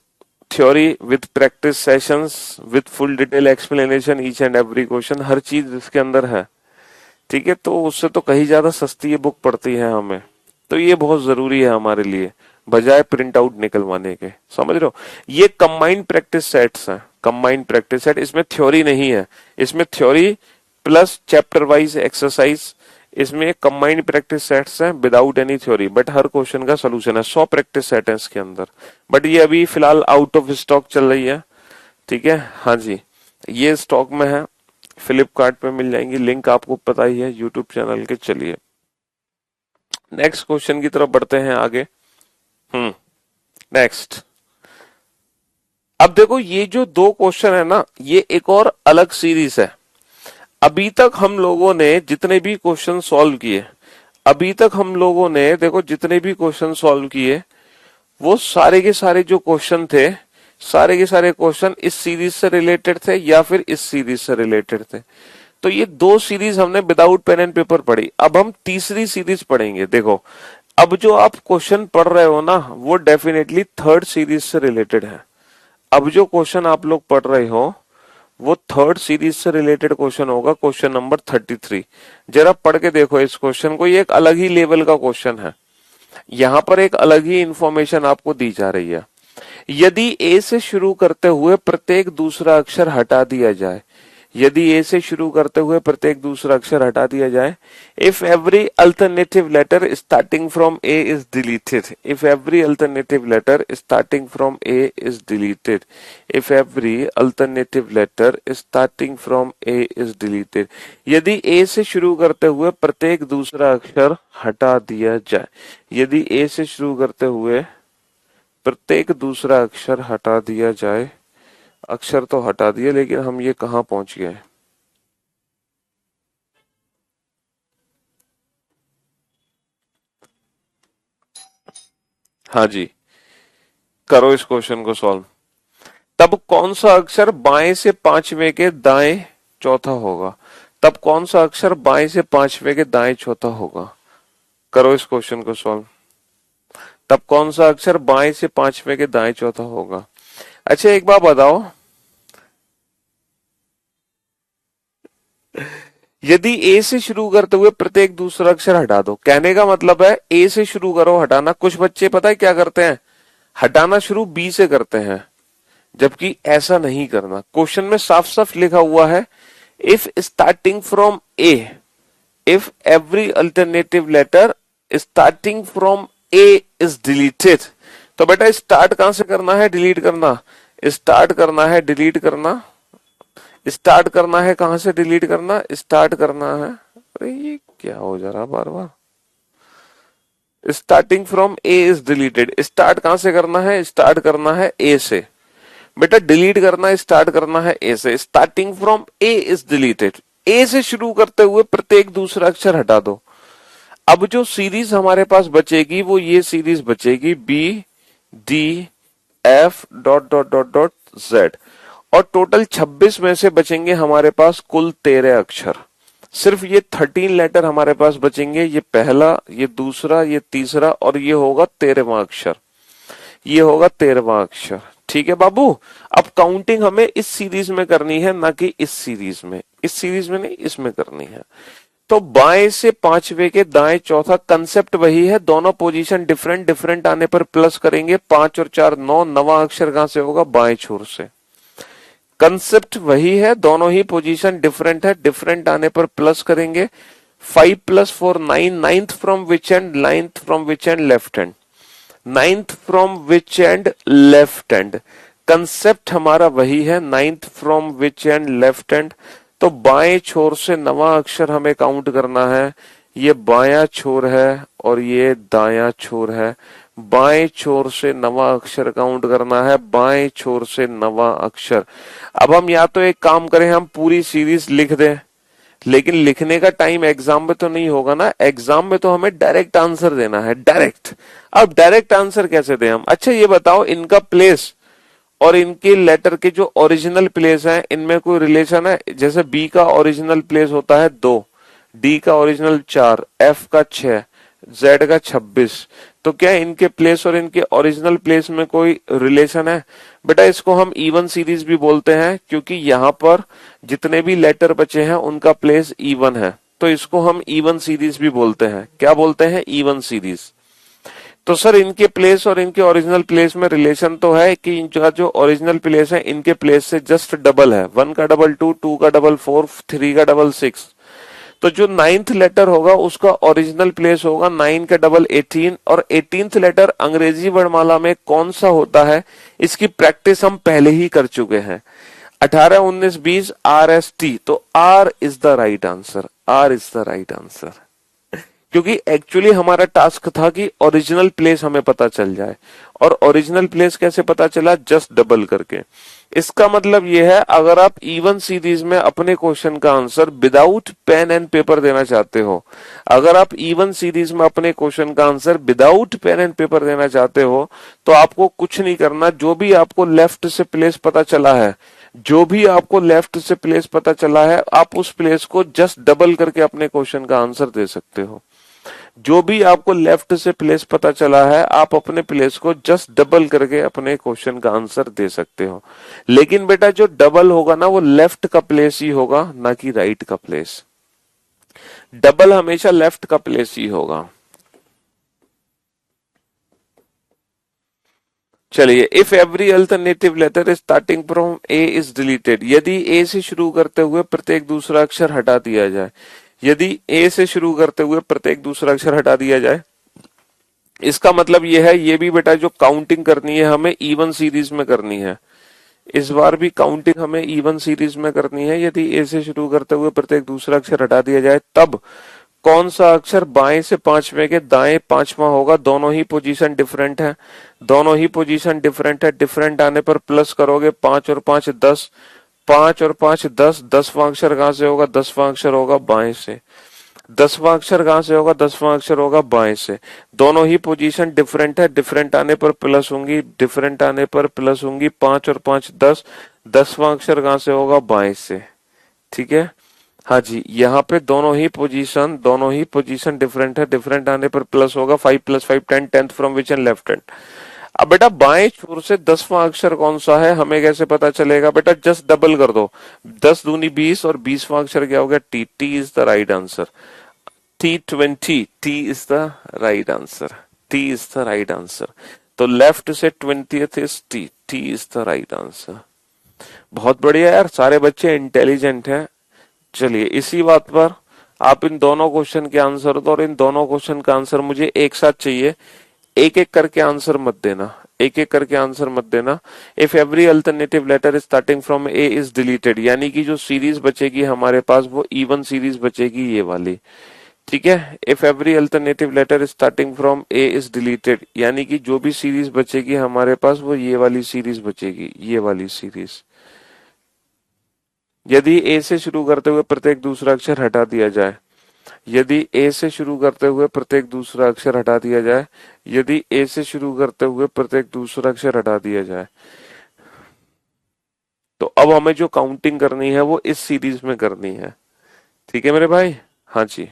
theory, with practice sessions, with full detail explanation each and every question, हर चीज इसके अंदर है। ठीक है, तो उससे तो कहीं ज्यादा सस्ती ये बुक पड़ती है हमें, तो ये बहुत जरूरी है हमारे लिए बजाय प्रिंट आउट निकलवाने के। समझ रहे हो, ये कंबाइंड प्रैक्टिस सेट्स हैं, कंबाइंड प्रैक्टिस सेट, इसमें थ्योरी नहीं है, इसमें theory plus chapter wise exercise, इसमें कंबाइंड प्रैक्टिस सेट्स हैं without any theory, but her question का सोल्यूशन है। 100 प्रैक्टिस सेट है इसके अंदर, बट ये अभी फिलहाल आउट ऑफ स्टॉक चल रही है। ठीक है, हाँ जी, ये स्टॉक में है, फ्लिपकार्ट पे मिल जाएंगी, लिंक आपको पता ही है यूट्यूब चैनल के। चलिए नेक्स्ट क्वेश्चन की तरफ बढ़ते हैं आगे। नेक्स्ट, अब देखो ये जो दो क्वेश्चन है ना, ये एक और अलग सीरीज है। अभी तक हम लोगों ने जितने भी क्वेश्चन सॉल्व किए, अभी तक हम लोगों ने देखो जितने भी क्वेश्चन सॉल्व किए, वो सारे के सारे जो क्वेश्चन थे, सारे के सारे क्वेश्चन इस सीरीज से रिलेटेड थे या फिर इस सीरीज से रिलेटेड थे। तो ये दो सीरीज हमने विदाउट पेन एंड पेपर पढ़ी, अब हम तीसरी सीरीज पढ़ेंगे। देखो अब जो आप क्वेश्चन पढ़ रहे हो ना, वो डेफिनेटली थर्ड सीरीज से रिलेटेड है। अब जो क्वेश्चन आप लोग पढ़ रहे हो वो थर्ड सीरीज से रिलेटेड क्वेश्चन होगा, क्वेश्चन नंबर 33। जरा पढ़ के देखो इस क्वेश्चन को, ये एक अलग ही लेवल का क्वेश्चन है, यहां पर एक अलग ही इंफॉर्मेशन आपको दी जा रही है। यदि ए से शुरू करते हुए प्रत्येक दूसरा अक्षर हटा दिया जाए, यदि ए से शुरू करते हुए प्रत्येक दूसरा अक्षर हटा दिया जाए, if every alternative letter starting from A is deleted, if every alternative letter starting from A is deleted, if every alternative letter starting from A is deleted, यदि ए से शुरू करते हुए प्रत्येक दूसरा अक्षर हटा दिया जाए, यदि ए से शुरू करते हुए प्रत्येक दूसरा अक्षर हटा दिया जाए, अक्षर तो हटा दिए लेकिन हम ये कहां पहुंच गए, हाँ जी, करो इस क्वेश्चन को सॉल्व। तब कौन सा अक्षर बाएं से पांचवें के दाएं चौथा होगा? तब कौन सा अक्षर बाएं से पांचवें के दाएं चौथा होगा? करो इस क्वेश्चन को सॉल्व। तब कौन सा अक्षर बाएं से पांचवें के दाएं चौथा होगा? अच्छा एक बात बताओ, यदि ए से शुरू करते हुए प्रत्येक दूसरा अक्षर हटा दो, कहने का मतलब है ए से शुरू करो हटाना। कुछ बच्चे पता है क्या करते हैं, हटाना शुरू बी से करते हैं, जबकि ऐसा नहीं करना। क्वेश्चन में साफ साफ लिखा हुआ है if starting from A, if every alternative letter starting from A is deleted. तो बेटा स्टार्ट कहां से करना है, डिलीट करना। स्टार्ट करना है, डिलीट करना। स्टार्ट करना है, कहां से डिलीट करना, स्टार्ट करना है। अरे ये क्या हो जा रहा बार बार, starting from A is deleted. Start कहां से करना है, स्टार्ट करना है ए से। बेटा डिलीट करना है, स्टार्ट करना है ए से। Starting from A is deleted, A से शुरू करते हुए प्रत्येक दूसरा अक्षर हटा दो। अब जो सीरीज हमारे पास बचेगी वो ये सीरीज बचेगी B D F dot dot dot dot Z, और टोटल 26 में से बचेंगे हमारे पास कुल 13 अक्षर। सिर्फ ये 13 लेटर हमारे पास बचेंगे, ये पहला, ये दूसरा, ये तीसरा, और ये होगा 13वां अक्षर। ये होगा 13वां अक्षर। ठीक है बाबू। अब काउंटिंग हमें इस सीरीज में करनी है, ना कि इस सीरीज में। इस सीरीज में नहीं, इसमें करनी है। तो बाएं से पांचवे के दाएं चौथा, कंसेप्ट वही है, दोनों पोजीशन डिफरेंट डिफरेंट आने पर प्लस करेंगे। 5 और 4 9, नवा अक्षर कहां से होगा, बाएं छोर से। कंसेप्ट वही है, दोनों ही पोजीशन डिफरेंट है, डिफरेंट आने पर प्लस करेंगे। 5 + 4 9, ninth from which and, ninth from which and, left hand. Ninth from which and, left hand. Concept हमारा वही है, ninth from which and, left hand. तो बाएं छोर से नवा अक्षर हमें काउंट करना है। ये बायां छोर है और ये दायां छोर है। बाएं छोर से नवा अक्षर काउंट करना है, बाएं छोर से नवा अक्षर। अब हम या तो एक काम करें, हम पूरी सीरीज लिख दें, लेकिन लिखने का टाइम एग्जाम में तो नहीं होगा ना। एग्जाम में तो हमें डायरेक्ट आंसर देना है, डायरेक्ट। अब डायरेक्ट आंसर कैसे दें हम? अच्छा ये बताओ, इनका प्लेस और इनके लेटर के जो ओरिजिनल प्लेस हैं, इनमें कोई रिलेशन है? जैसे बी का ओरिजिनल प्लेस होता है 2, डी का ओरिजिनल 4, एफ का 6, जेड का 26। तो क्या इनके प्लेस और इनके ओरिजिनल प्लेस में कोई रिलेशन है? बेटा इसको हम इवन सीरीज भी बोलते हैं, क्योंकि यहाँ पर जितने भी लेटर बचे हैं उनका प्लेस इवन है, तो इसको हम इवन सीरीज भी बोलते हैं। क्या बोलते हैं? Even series. तो सर इनके प्लेस और इनके ओरिजिनल प्लेस में रिलेशन तो है कि इनका जो ओरिजिनल प्लेस है इनके प्लेस से जस्ट डबल है। 1 का डबल 2, 2 का डबल 4, 3 का डबल 6। तो जो 9th लेटर होगा उसका ओरिजिनल प्लेस होगा 9 का डबल 18, और 18th लेटर अंग्रेजी वर्णमाला में कौन सा होता है इसकी प्रैक्टिस हम पहले ही कर चुके हैं। 18 19 20 RST, तो R is the right answer. R is the right answer, क्योंकि एक्चुअली हमारा टास्क था कि ओरिजिनल प्लेस हमें पता चल जाए। और ओरिजिनल प्लेस कैसे पता चला? जस्ट डबल करके। इसका मतलब यह है, अगर आप इवन सीरीज में अपने क्वेश्चन का answer without pen and paper देना चाहते हो, अगर आप इवन सीरीज में अपने क्वेश्चन का answer without pen and paper देना चाहते हो, तो आपको कुछ नहीं करना। जो भी आपको लेफ्ट से प्लेस पता चला है, जो भी आपको लेफ्ट से प्लेस पता चला है, आप उस प्लेस को जस्ट डबल करके अपने क्वेश्चन का आंसर दे सकते हो। जो भी आपको लेफ्ट से प्लेस पता चला है, आप अपने प्लेस को जस्ट डबल करके अपने क्वेश्चन का आंसर दे सकते हो। लेकिन बेटा जो डबल होगा ना, वो लेफ्ट का प्लेस ही होगा, ना कि राइट का प्लेस। डबल हमेशा लेफ्ट का प्लेस ही होगा। चलिए, if every alternative letter starting from A is deleted, यदि ए से शुरू करते हुए प्रत्येक दूसरा अक्षर हटा दिया जाए। यदि ए से शुरू करते हुए प्रत्येक दूसरा अक्षर हटा दिया जाए, इसका मतलब यह है, ये भी बेटा जो काउंटिंग करनी है हमें इवन सीरीज में करनी है। इस बार भी काउंटिंग हमें इवन सीरीज में करनी है। यदि ए से शुरू करते हुए प्रत्येक दूसरा अक्षर हटा दिया जाए, तब कौन सा अक्षर बाएं से पांचवें के दाएं पांचवा होगा? दोनों ही पोजीशन डिफरेंट है, दोनों ही पोजीशन डिफरेंट है। डिफरेंट आने पर प्लस करोगे, 5 और 5 10, 5 और 5 10, 10वां अक्षर कहां से होगा? 10वां अक्षर होगा बाएं से। 10वां अक्षर कहां से होगा? 10वां अक्षर होगा बाएं से। दोनों ही पोजीशन डिफरेंट है, डिफरेंट आने पर प्लस होंगी, डिफरेंट आने पर प्लस होंगी। 5 और 5 10। 10वां अक्षर कहां से होगा? बाएं से। ठीक है, हाँ जी, यहाँ पे दोनों ही पोजीशन डिफरेंट है, डिफरेंट आने पर प्लस होगा। 5 + 5 10, 10th from which and left hand. अब बेटा बाएं छोर से 10वां अक्षर कौन सा है हमें कैसे पता चलेगा? बेटा जस्ट डबल कर दो, 10 दूनी 20 और 20वां अक्षर क्या हो गया? T. T is the right answer. T20, T is the right answer. T is the right answer. तो लेफ्ट से 20th is T, T is the right answer. बहुत बढ़िया यार, सारे बच्चे इंटेलिजेंट हैं। चलिए इसी बात पर आप इन दोनों क्वेश्चन के आंसर दो, और इन दोनों क्वेश्चन का आंसर मुझे एक साथ चाहिए। एक एक करके आंसर मत देना, एक एक करके आंसर मत देना। If every alternative letter starting from A is deleted, यानी कि जो सीरीज बचेगी हमारे पास वो इवन सीरीज बचेगी, ये वाली। ठीक है, if every alternative letter starting from A is deleted, यानी कि जो भी सीरीज बचेगी हमारे पास वो ये वाली सीरीज बचेगी, ये वाली सीरीज। यदि ए से शुरू करते हुए प्रत्येक दूसरा अक्षर हटा दिया जाए, यदि ए से शुरू करते हुए प्रत्येक दूसरा अक्षर हटा दिया जाए, यदि ए से शुरू करते हुए प्रत्येक दूसरा अक्षर हटा दिया जाए, तो अब हमें जो काउंटिंग करनी है वो इस सीरीज में करनी है। ठीक है मेरे भाई? हाँ जी।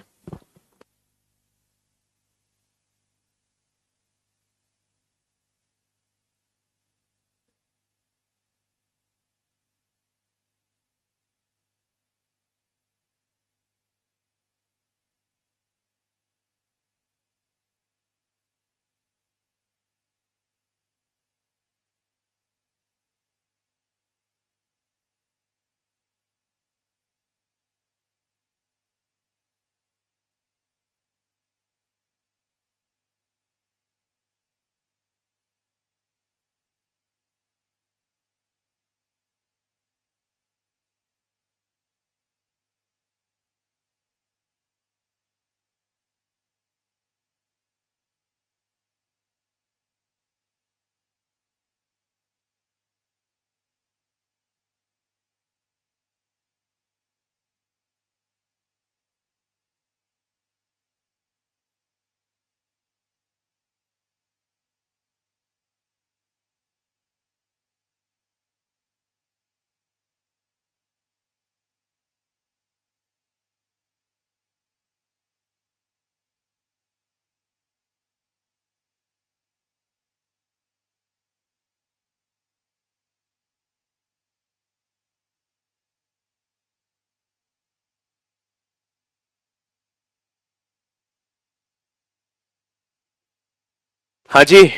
हाँ जी,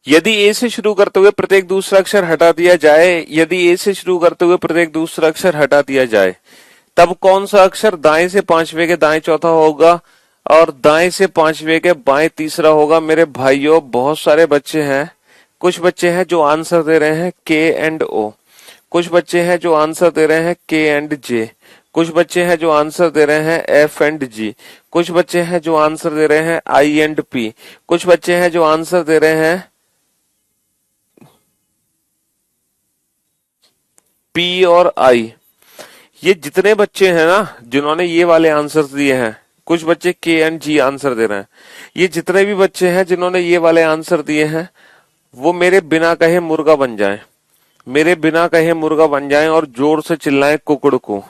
यदि ए से शुरू करते हुए प्रत्येक दूसरा अक्षर हटा दिया जाए, यदि ए से शुरू करते हुए प्रत्येक दूसरा अक्षर हटा दिया जाए, तब कौन सा अक्षर दाएं से पांचवे के दाएं चौथा होगा और दाएं से पांचवे के बाएं तीसरा होगा? मेरे भाइयों बहुत सारे बच्चे हैं, कुछ बच्चे हैं जो आंसर दे रहे हैं के एंड ओ, कुछ बच्चे हैं जो आंसर दे रहे हैं के एंड जे, कुछ बच्चे हैं जो आंसर दे रहे हैं एफ एंड जी, कुछ बच्चे हैं जो आंसर दे रहे हैं आई एंड पी, कुछ बच्चे हैं जो आंसर दे रहे हैं पी और आई। ये जितने बच्चे हैं ना जिन्होंने ये वाले आंसर दिए हैं, कुछ बच्चे के एंड जी आंसर दे रहे हैं, ये जितने भी बच्चे हैं जिन्होंने ये वाले आंसर दिए हैं वो मेरे बिना कहे मुर्गा बन जाएं, मेरे बिना कहे मुर्गा बन जाएं और जोर से चिल्लाएं कुकुड़ को,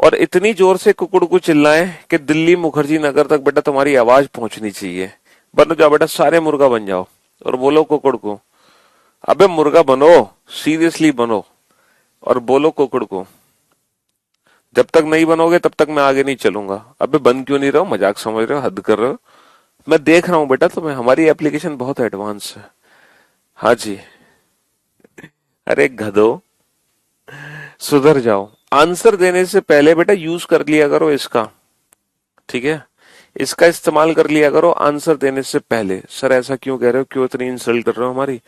और इतनी जोर से कुकुड़ को चिल्लाएं कि दिल्ली मुखर्जी नगर तक बेटा तुम्हारी आवाज पहुंचनी चाहिए। बनो जाओ बेटा, सारे मुर्गा बन जाओ और बोलो कुकुड़ को, अबे मुर्गा बनो, सीरियसली बनो और बोलो कुकुड़ को। जब तक नहीं बनोगे तब तक मैं आगे नहीं चलूंगा। अबे बन क्यों नहीं रहो? मजाक समझ रहे हो? हद कर रहे हो? मैं देख रहा हूं बेटा तुम्हें, हमारी एप्लीकेशन बहुत एडवांस है। हाँ जी, अरे गधो सुधर जाओ। आंसर देने से पहले बेटा यूज कर लिया करो इसका, ठीक है? इसका इस्तेमाल कर लिया करो आंसर देने से पहले। सर ऐसा क्यों कह रहे हो, क्यों इतनी इंसल्ट कर रहे हो हमारी?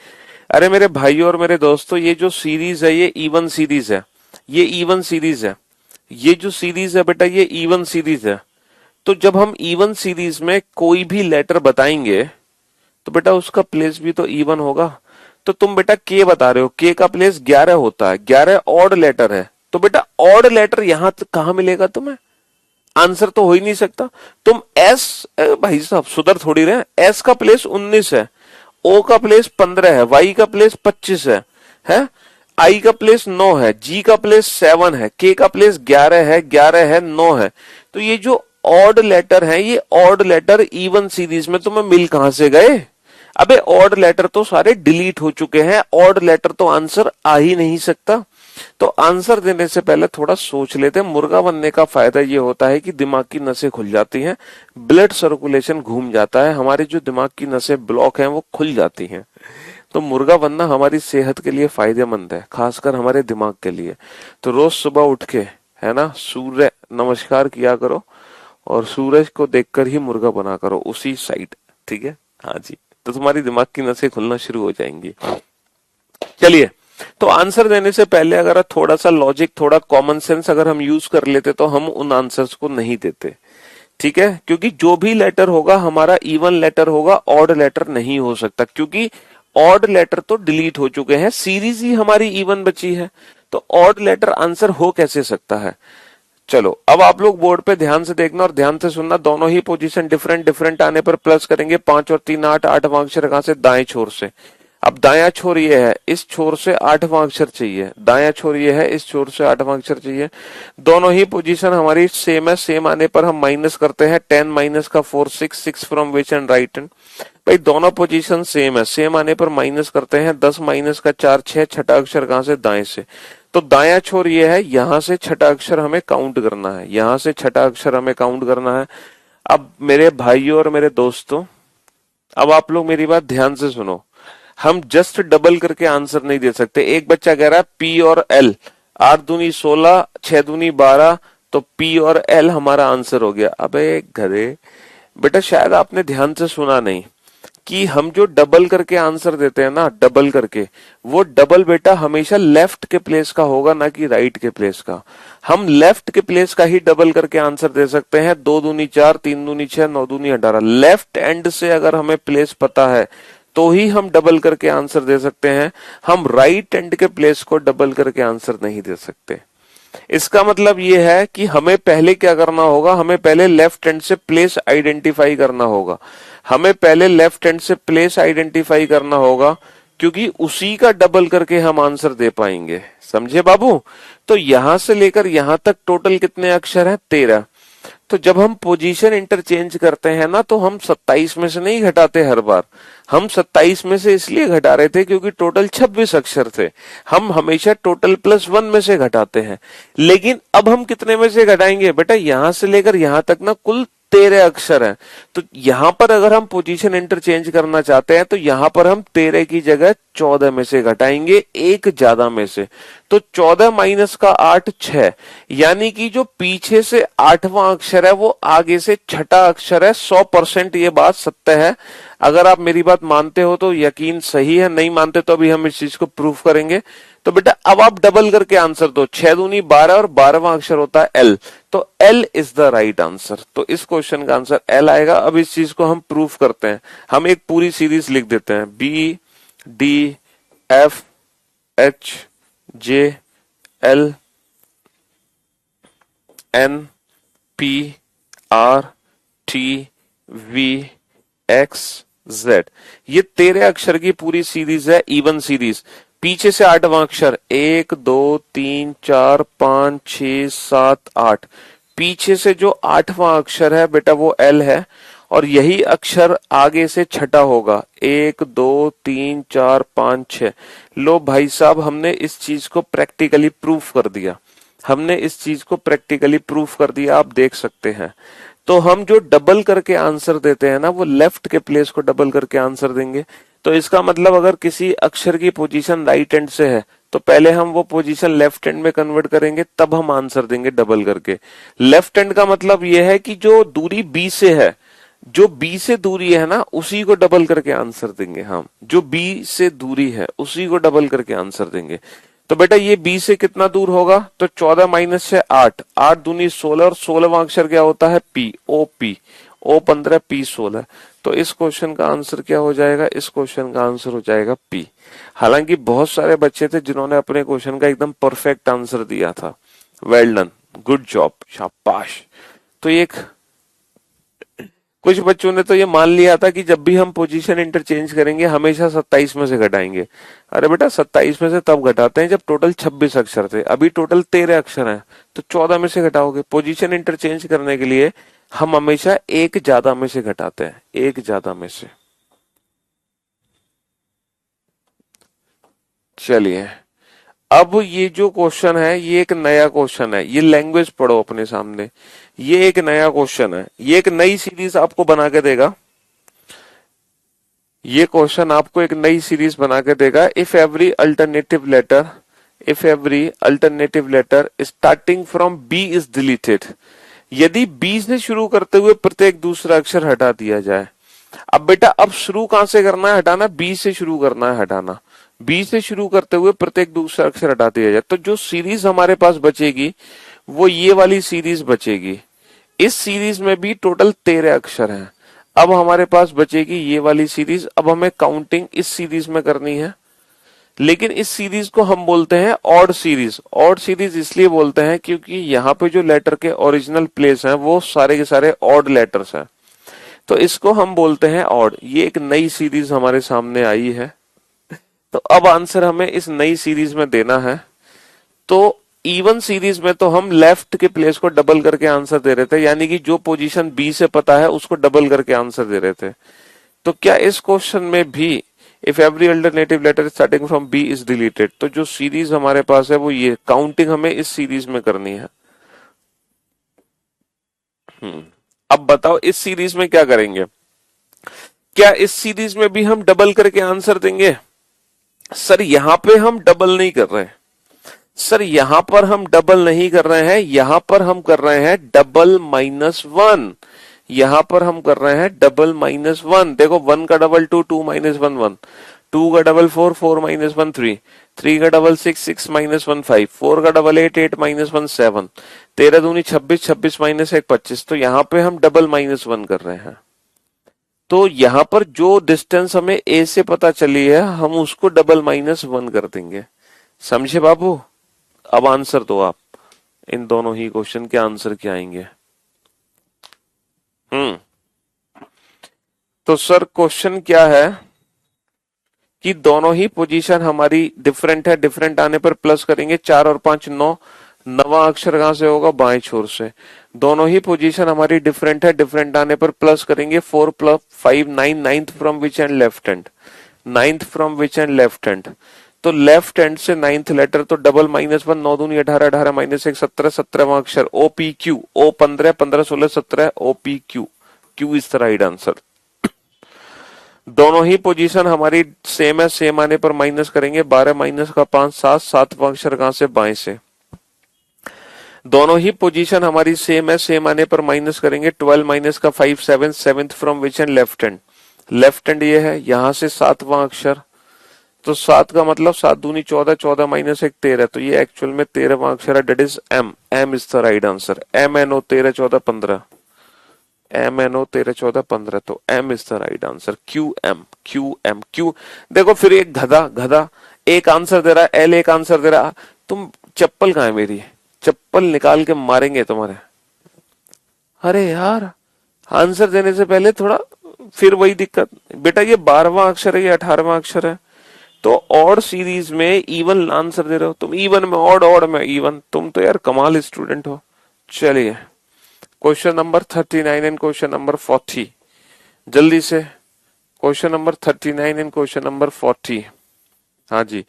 अरे मेरे भाइयों और मेरे दोस्तों, ये जो सीरीज है ये इवन सीरीज है, ये इवन सीरीज है, ये जो सीरीज है बेटा ये इवन सीरीज है। तो जब हम इवन सीरीज में कोई भी लेटर बताएंगे तो बेटा उसका प्लेस भी तो इवन होगा। तो तुम बेटा के बता रहे हो, के का प्लेस 11 होता है, 11 ऑड लेटर है, तो बेटा ऑड लेटर यहां कहां मिलेगा तुम्हें? आंसर तो हो ही नहीं सकता। तुम एस, भाई साहब सुधर थोड़ी रहे, एस का प्लेस 19 है, ओ का प्लेस 15 है, वाई का प्लेस 25 है, आई का प्लेस 9 है, जी का प्लेस 7 है, के का प्लेस 11 है, 9 है। तो ये जो ऑड लेटर है, ये ऑड लेटर इवन सीरीज में तुम्हें मिल कहां से गए? अबे ऑड लेटर तो सारे डिलीट हो चुके हैं, ऑड लेटर तो आंसर आ ही नहीं सकता। तो आंसर देने से पहले थोड़ा सोच लेते हैं। मुर्गा बनने का फायदा ये होता है कि दिमाग की नसें खुल जाती हैं, ब्लड सर्कुलेशन घूम जाता है, हमारी जो दिमाग की नसें ब्लॉक हैं वो खुल जाती हैं। तो मुर्गा बनना हमारी सेहत के लिए फायदेमंद है, खासकर हमारे दिमाग के लिए। तो रोज सुबह उठ के, है ना, सूर्य नमस्कार किया करो और सूरज को देखकर ही मुर्गा बना करो उसी साइड, ठीक है? हाँ जी, तो तुम्हारी दिमाग की नसें खुलना शुरू हो जाएंगी। चलिए, तो आंसर देने से पहले अगर थोड़ा सा लॉजिक, थोड़ा कॉमन सेंस अगर हम यूज कर लेते तो हम उन आंसर्स को नहीं देते, ठीक है? क्योंकि जो भी लेटर होगा हमारा इवन लेटर होगा, ऑड लेटर नहीं हो सकता, क्योंकि ऑड लेटर तो डिलीट हो चुके हैं, सीरीज ही हमारी इवन बची है। तो ऑड लेटर आंसर हो कैसे सकता है? चलो अब आप लोग बोर्ड पे ध्यान से देखना और ध्यान से सुनना। दोनों ही पोजीशन डिफरेंट डिफरेंट आने पर प्लस करेंगे। 5 और 3 8, 8वां अक्षर कहां से? दाएं छोर से। अब दाया छोर ये है, इस छोर से 8वां अक्षर चाहिए, दाया छोर ये है, इस छोर से 8वां अक्षर चाहिए। दोनों ही पोजीशन हमारी सेम है, सेम आने पर हम माइनस करते हैं। 10 माइनस का 4 6, 6 from which end right hand. भाई दोनों पोजीशन सेम है, सेम आने पर माइनस करते हैं। 10 माइनस का 4 6, छठा अक्षर कहां से? दाएं से। तो दाया छोर ये है, यहां से छठा अक्षर हमें काउंट करना है, यहां से छठा अक्षर हमें काउंट करना है। अब मेरे भाइयों और मेरे दोस्तों, अब आप लोग मेरी बात ध्यान से सुनो। हम जस्ट डबल करके आंसर नहीं दे सकते। एक बच्चा कह रहा है पी और एल, 8 दूनी 16, 6 दूनी 12, तो पी और एल हमारा आंसर हो गया। अबे गधे, बेटा शायद आपने ध्यान से सुना नहीं कि हम जो डबल करके आंसर देते हैं ना, डबल करके, वो डबल बेटा हमेशा लेफ्ट के प्लेस का होगा, ना कि राइट के प्लेस का। हम लेफ्ट के प्लेस का ही डबल करके आंसर दे सकते हैं। 2 दूनी 4, 3 दूनी 6, 9 दूनी 18। लेफ्ट एंड से अगर हमें प्लेस पता है तो ही हम डबल करके आंसर दे सकते हैं। हम राइट एंड के प्लेस को डबल करके आंसर नहीं दे सकते। इसका मतलब यह है कि हमें पहले क्या करना होगा? हमें पहले लेफ्ट हैंड से प्लेस आइडेंटिफाई करना होगा। हमें पहले लेफ्ट हैंड से प्लेस आइडेंटिफाई करना होगा, क्योंकि उसी का डबल करके हम आंसर दे पाएंगे। समझे बाबू? तो यहां से लेकर यहां तक टोटल कितने अक्षर हैं? 13। तो जब हम पोजीशन इंटरचेंज करते हैं ना, तो हम 27 में से नहीं घटाते हर बार। हम 27 में से इसलिए घटा रहे थे क्योंकि टोटल 26 अक्षर थे। हम हमेशा टोटल +1 में से घटाते हैं। लेकिन अब हम कितने में से घटाएंगे? बेटा यहां से लेकर यहां तक ना कुल 13 अक्षर हैं। तो यहां पर अगर हम पोजीशन इंटरचेंज करना चाहते हैं तो यहां पर हम 13 की जगह 14 में से घटाएंगे, एक ज्यादा में से। तो 14 माइनस का 8, 6, यानी कि जो पीछे से 8वां अक्षर है वो आगे से छठा अक्षर है। 100% ये बात सत्य है। अगर आप मेरी बात मानते हो तो यकीन सही है, नहीं मानते तो अभी हम इस चीज को प्रूफ करेंगे। तो बेटा अब आप डबल करके आंसर दो। 6 दूनी 12 और 12वां अक्षर होता है एल, तो L is the right answer. तो इस क्वेश्चन का आंसर एल आएगा। अब इस चीज को हम प्रूफ करते हैं। हम एक पूरी सीरीज लिख देते हैं, B D F H J L N P R T V X Z. ये 13 अक्षर की पूरी सीरीज है, इवन सीरीज। पीछे से 8वां अक्षर 1 2 3 4 5 6 7 8। पीछे से जो 8वां अक्षर है बेटा वो एल है, और यही अक्षर आगे से छठा होगा। 1 2 3 4 5 6। लो भाई साहब, हमने इस चीज को प्रैक्टिकली प्रूफ कर दिया। हमने इस चीज को प्रैक्टिकली प्रूफ कर दिया, आप देख सकते हैं। तो हम जो डबल करके आंसर देते हैं ना, वो लेफ्ट के प्लेस को डबल करके आंसर देंगे। तो इसका मतलब अगर किसी अक्षर की पोजीशन राइट हैंड से है तो पहले हम वो पोजीशन लेफ्ट हैंड में कन्वर्ट करेंगे, तब हम आंसर देंगे डबल करके। लेफ्ट हैंड का मतलब यह है कि जो दूरी बी से है, जो बी से दूरी है ना, उसी को डबल करके आंसर देंगे हम। जो बी से दूरी है उसी को डबल करके आंसर देंगे। तो बेटा ये बी से कितना दूर होगा? तो 14 माइनस से 8, 8 दूनी 16, और 16वां अक्षर क्या होता है? पी, ओ पी, ओ 15 पी 16। तो इस क्वेश्चन का आंसर क्या हो जाएगा? इस क्वेश्चन का आंसर हो जाएगा पी। हालांकि बहुत सारे बच्चे थे जिन्होंने अपने क्वेश्चन का एकदम परफेक्ट आंसर दिया था। वेल डन, गुड जॉब, शाबाश। तो ये कुछ बच्चों ने तो ये मान लिया था कि जब भी हम पोजीशन इंटरचेंज करेंगे हमेशा 27 में से घटाएंगे। अरे बेटा 27 में से तब घटाते हैं जब टोटल 26 अक्षर थे, अभी टोटल 13 अक्षर हैं, तो 14 में से घटाओगे। पोजीशन इंटरचेंज करने के लिए हम हमेशा एक ज्यादा में से घटाते हैं, एक ज्यादा में से। चलिए अब ये जो क्वेश्चन है ये एक नया क्वेश्चन है, ये लैंग्वेज पढ़ो अपने सामने। ये एक नया क्वेश्चन है, ये एक नई सीरीज आपको बना के देगा। ये क्वेश्चन आपको एक नई सीरीज बना के देगा। If every alternative letter starting from B is deleted, यदि बी से शुरू करते हुए प्रत्येक दूसरा अक्षर हटा दिया जाए। अब बेटा अब शुरू कहां से करना है हटाना, बी से शुरू करना है हटाना। बी से शुरू करते हुए प्रत्येक दूसरा अक्षर हटा दिया जाए, तो जो सीरीज हमारे पास बचेगी वो ये वाली सीरीज बचेगी। इस सीरीज में भी टोटल 13 अक्षर हैं। अब हमारे पास बचेगी ये वाली सीरीज। अब हमें काउंटिंग इस सीरीज में करनी है, लेकिन इस सीरीज को हम बोलते हैं ऑड सीरीज। ऑड सीरीज इसलिए बोलते हैं क्योंकि यहाँ पे जो लेटर के ओरिजिनल प्लेस हैं वो सारे के सारे ऑड लेटर्स हैं, तो इसको हम बोलते हैं ऑड। ये एक नई सीरीज हमारे सामने आई है, तो अब आंसर हमें इस नई सीरीज में देना है। तो इवन सीरीज में तो हम लेफ्ट के प्लेस को डबल करके आंसर दे रहे थे, यानी कि जो पोजीशन बी से पता है उसको डबल करके आंसर दे रहे थे। तो क्या इस क्वेश्चन में भी if every alternative letter starting from B is deleted, तो जो सीरीज हमारे पास है वो ये काउंटिंग हमें इस सीरीज में करनी है। अब बताओ इस सीरीज में क्या करेंगे, क्या इस सीरीज में भी हम डबल करके आंसर देंगे? सर यहां पे हम डबल नहीं कर रहे हैं, सर यहां पर हम डबल नहीं कर रहे हैं, यहां पर हम कर रहे हैं डबल -1। यहां पर हम कर रहे हैं डबल -1। देखो 1 का डबल 2, 2 -1 1, 2 का डबल 4, 4 -1 3, 3 का डबल 6, 6 -1 5, 4 का डबल 8, 8 -1 7, 13 दूनी 26, 26 -1 25। तो यहां पे हम डबल -1 कर रहे हैं। तो यहां पर जो डिस्टेंस हमें ए से पता चली है हम उसको डबल -1 कर देंगे। समझे बाबू? अब आंसर दो आप, इन दोनों ही क्वेश्चन के आंसर क्या आएंगे। तो सर क्वेश्चन क्या है कि दोनों ही पोजीशन हमारी डिफरेंट है, डिफरेंट आने पर प्लस करेंगे। 4 और 5 9, नवा अक्षर कहां से होगा, बाएं छोर से। दोनों ही पोजीशन हमारी डिफरेंट है, डिफरेंट आने पर प्लस करेंगे। 4 + 5 9, ninth from which and left hand, ninth from which and left hand. तो लेफ्ट हैंड से नाइन्थ लेटर, तो डबल -1 9 दूनी 18, 18 -1 17, 17वां अक्षर OPQ, O 15, 15 16 17 OPQ, Q is the right answer. दोनों ही पोजीशन हमारी सेम है, सेम आने पर माइनस करेंगे। 12 - का 5 7, 7वां अक्षर कहां से, बाएं से। दोनों ही पोजीशन हमारी सेम है, सेम आने पर माइनस करेंगे। 12 - का 5 7, seventh from which and left hand, left hand ये है, यहां से 7वां अक्षर। तो 7 का मतलब 7 दूनी 14, 14 -1 13, तो ये एक्चुअल में 13वां अक्षर है, that is M। M is the right answer. MNO 13 14 15, MNO 13 14 15, तो M is the right answer. QM। देखो फिर एक गधा एक आंसर दे रहा है, L एक आंसर दे रहा। तुम चप्पल कहां है मेरी, चप्पल निकाल के मारेंगे तुम्हारे। अरे यार आंसर देने से पहले थोड़ा, फिर वही दिक्कत बेटा, ये 12वां अक्षर है, ये 18वां अक्षर है। तो ऑड सीरीज में इवन आंसर दे रहे हो तुम, इवन में ऑड, ऑड में इवन। तुम तो यार कमाल स्टूडेंट हो। चलिए question number 39 and question number 40, जल्दी से question number 39 and question number 40। हाँ जी,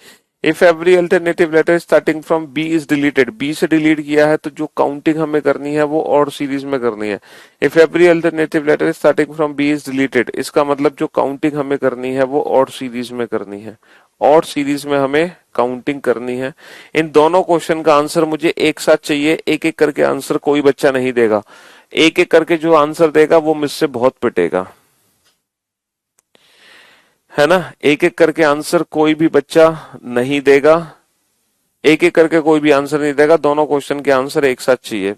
if every alternative letter starting from B is deleted, B से डिलीट किया है तो जो काउंटिंग हमें करनी है वो ऑड सीरीज में करनी है। If every alternative letter starting from B is deleted, इसका मतलब जो काउंटिंग हमें करनी है वो ऑड सीरीज में करनी है। ऑड सीरीज में हमें काउंटिंग करनी है। इन दोनों क्वेश्चन का आंसर मुझे एक साथ चाहिए, एक एक करके आंसर कोई बच्चा नहीं देगा। एक एक करके जो आंसर देगा वो मुझसे बहुत पिटेगा, है ना। एक एक करके आंसर कोई भी बच्चा नहीं देगा, एक एक करके कोई भी आंसर नहीं देगा। दोनों क्वेश्चन के आंसर एक साथ चाहिए,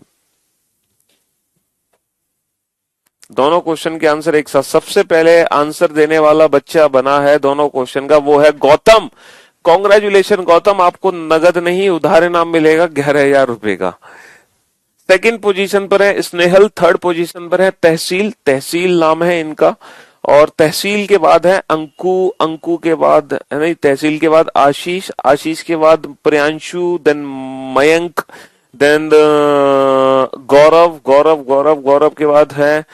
दोनों क्वेश्चन के आंसर एक साथ। सबसे पहले आंसर देने वाला बच्चा बना है दोनों क्वेश्चन का, वो है गौतम। कॉन्ग्रेचुलेशन गौतम, आपको नगद नहीं उधार इनाम मिलेगा 11,000 रुपए का। सेकंड पोजीशन पर है स्नेहल, थर्ड पोजीशन पर है तहसील, तहसील नाम है इनका। और तहसील के बाद है अंकु, अंकु के बाद है नहीं, तहसील के बाद आशीष, आशीष के बाद प्रियांशु, देन मयंक, देन गौरव, गौरव, गौरव, गौरव के बाद है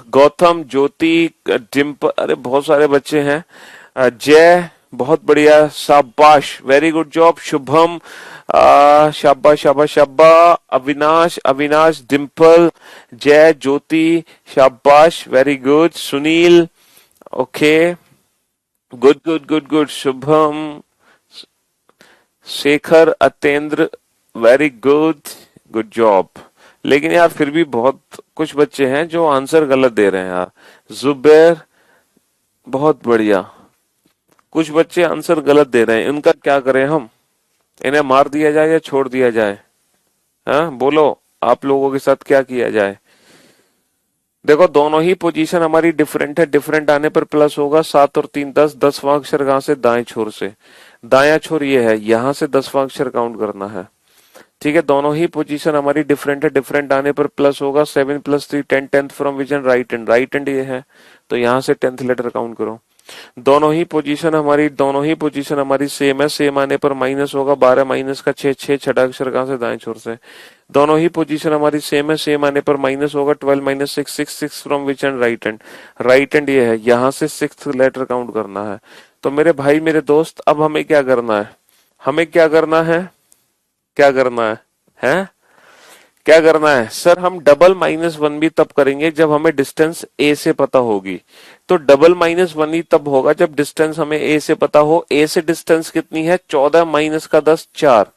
गौतम, ज्योति, डिम्पल, अरे बहुत सारे बच्चे हैं। जय, बहुत बढ़िया, शाबाश, वेरी गुड जॉब। शुभम, शाबाश शाबाश शाबाश। अविनाश, अविनाश, डिम्पल, जय, ज्योति, शाबाश, very good. Sunil, okay, good good good good. Shubham, Shekhar, Atendra, very good, good job. लेकिन यार फिर भी बहुत कुछ बच्चे हैं जो आंसर गलत दे रहे हैं यार। जुबैर, बहुत बढ़िया। कुछ बच्चे आंसर गलत दे रहे हैं, इनका क्या करें हम? इन्हें मार दिया जाए या छोड़ दिया जाए? हाँ बोलो, आप लोगों के साथ क्या किया जाए? देखो दोनों ही पोजीशन हमारी डिफरेंट है, डिफरेंट आने पर प्लस होगा। 7 और 3 10, 10वां अक्षर कहां से? दाएं छोर से। दाया छोर ये है, यहां से 10वां अक्षर काउंट करना है। ठीक है, दोनों ही पोजीशन हमारी डिफरेंट है, डिफरेंट आने पर प्लस होगा। 7 + 3 10, 10th from which end? Right and, right and ये है, तो यहां से 10th लेटर काउंट करो। दोनों ही पोजीशन हमारी सेम है, सेम आने पर माइनस होगा। 12 माइनस का 6, 6 छठा अक्षर कहां से? दाएं छोर से। दोनों ही पोजीशन हमारी सेम है, सेम आने पर माइनस होगा। 12 - 6, 6, 6 from which end? Right and, right and ये है, यहां से 6th लेटर काउंट करना है। तो मेरे भाई मेरे दोस्त, अब हमें क्या करना है? हमें क्या करना है? क्या करना है? हैं? क्या करना है सर? हम डबल -1 भी तब करेंगे जब हमें डिस्टेंस ए से पता होगी। तो डबल -1 ही तब होगा जब डिस्टेंस हमें ए से पता हो। ए से डिस्टेंस कितनी है? 14 माइनस का 10 4।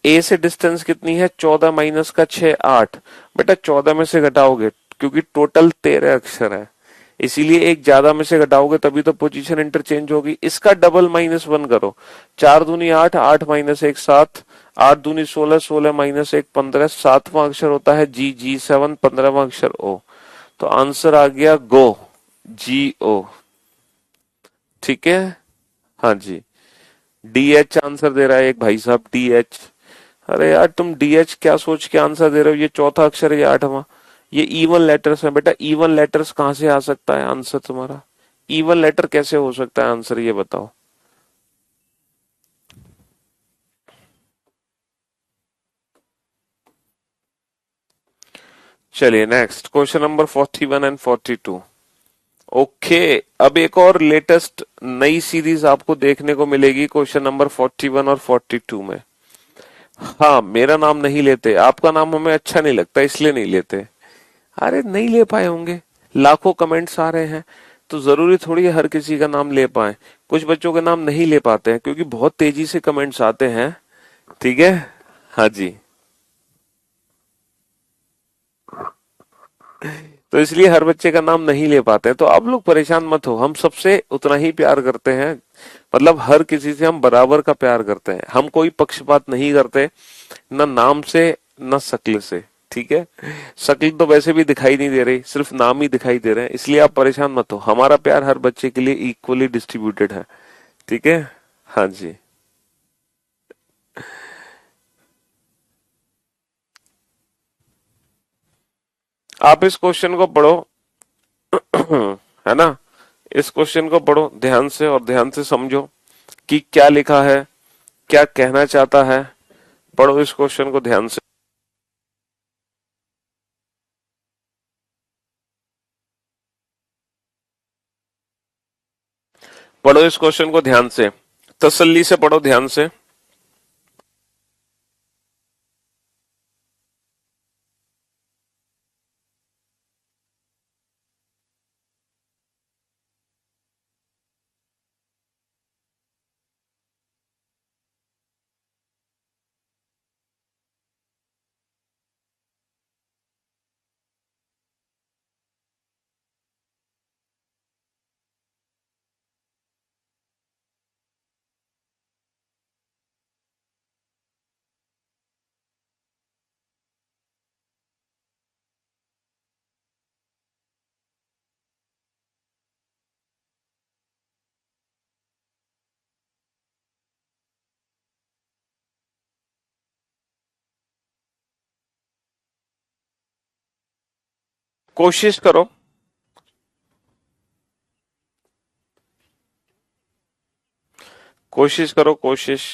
ए से डिस्टेंस कितनी है? 14 माइनस का 6 8। बेटा 14 में से घटाओगे, क्योंकि टोटल 13 अक्षर है, इसीलिए एक ज्यादा में से घटाओगे तभी तो पोजीशन इंटरचेंज होगी। इसका डबल -1 करो। 4 दूनी 8, 8 - 1 7, 8 दूनी 16, 16 - 1 15। 7वां अक्षर होता है जी, G7, 15वां अक्षर ओ। तो आंसर आ गया गो, GO। ठीक है, हाँ जी। DH आंसर दे रहा है एक भाई साहब, DH। अरे यार तुम DH क्या सोच के आंसर दे रहे हो? ये चौथा अक्षर है, ये 8वां। ये इवन लेटर्स है बेटा, इवन लेटर्स कहां से आ सकता है आंसर तुम्हारा? इवन लेटर कैसे हो सकता है आंसर, ये बताओ। चलिए next, question number 41 and 42। Okay, अब एक और लेटेस्ट नई सीरीज आपको देखने को मिलेगी क्वेश्चन नंबर 41 और 42 में। हाँ, मेरा नाम नहीं लेते, आपका नाम हमें अच्छा नहीं लगता इसलिए नहीं लेते। अरे नहीं ले पाए होंगे, लाखों कमेंट्स आ रहे हैं, तो जरूरी थोड़ी है हर किसी का नाम ले पाए। कुछ बच्चों के नाम नहीं ले पाते हैं क्योंकि बहुत तेजी से कमेंट्स आते हैं। ठीक है, हाँ जी। तो इसलिए हर बच्चे का नाम नहीं ले पाते हैं, तो आप लोग परेशान मत हो, हम सबसे उतना ही प्यार करते हैं। मतलब हर किसी से हम बराबर का प्यार करते हैं, हम कोई पक्षपात नहीं करते, ना नाम से ना शक्ल से। ठीक है, शक्ल तो वैसे भी दिखाई नहीं दे रही, सिर्फ नाम ही दिखाई दे रहे हैं, इसलिए आप परेशान मत हो, हमारा प्यार हर बच्चे के लिए इक्वली डिस्ट्रीब्यूटेड है। ठीक है, हाँ जी। आप इस क्वेश्चन को पढ़ो, है ना? इस क्वेश्चन को पढ़ो ध्यान से और ध्यान से समझो कि क्या लिखा है, क्या कहना चाहता है। पढ़ो इस क्वेश्चन को ध्यान से। पढ़ो इस क्वेश्चन को ध्यान से, तसल्ली से पढ़ो ध्यान से। कोशिश करो। कोशिश करो, कोशिश।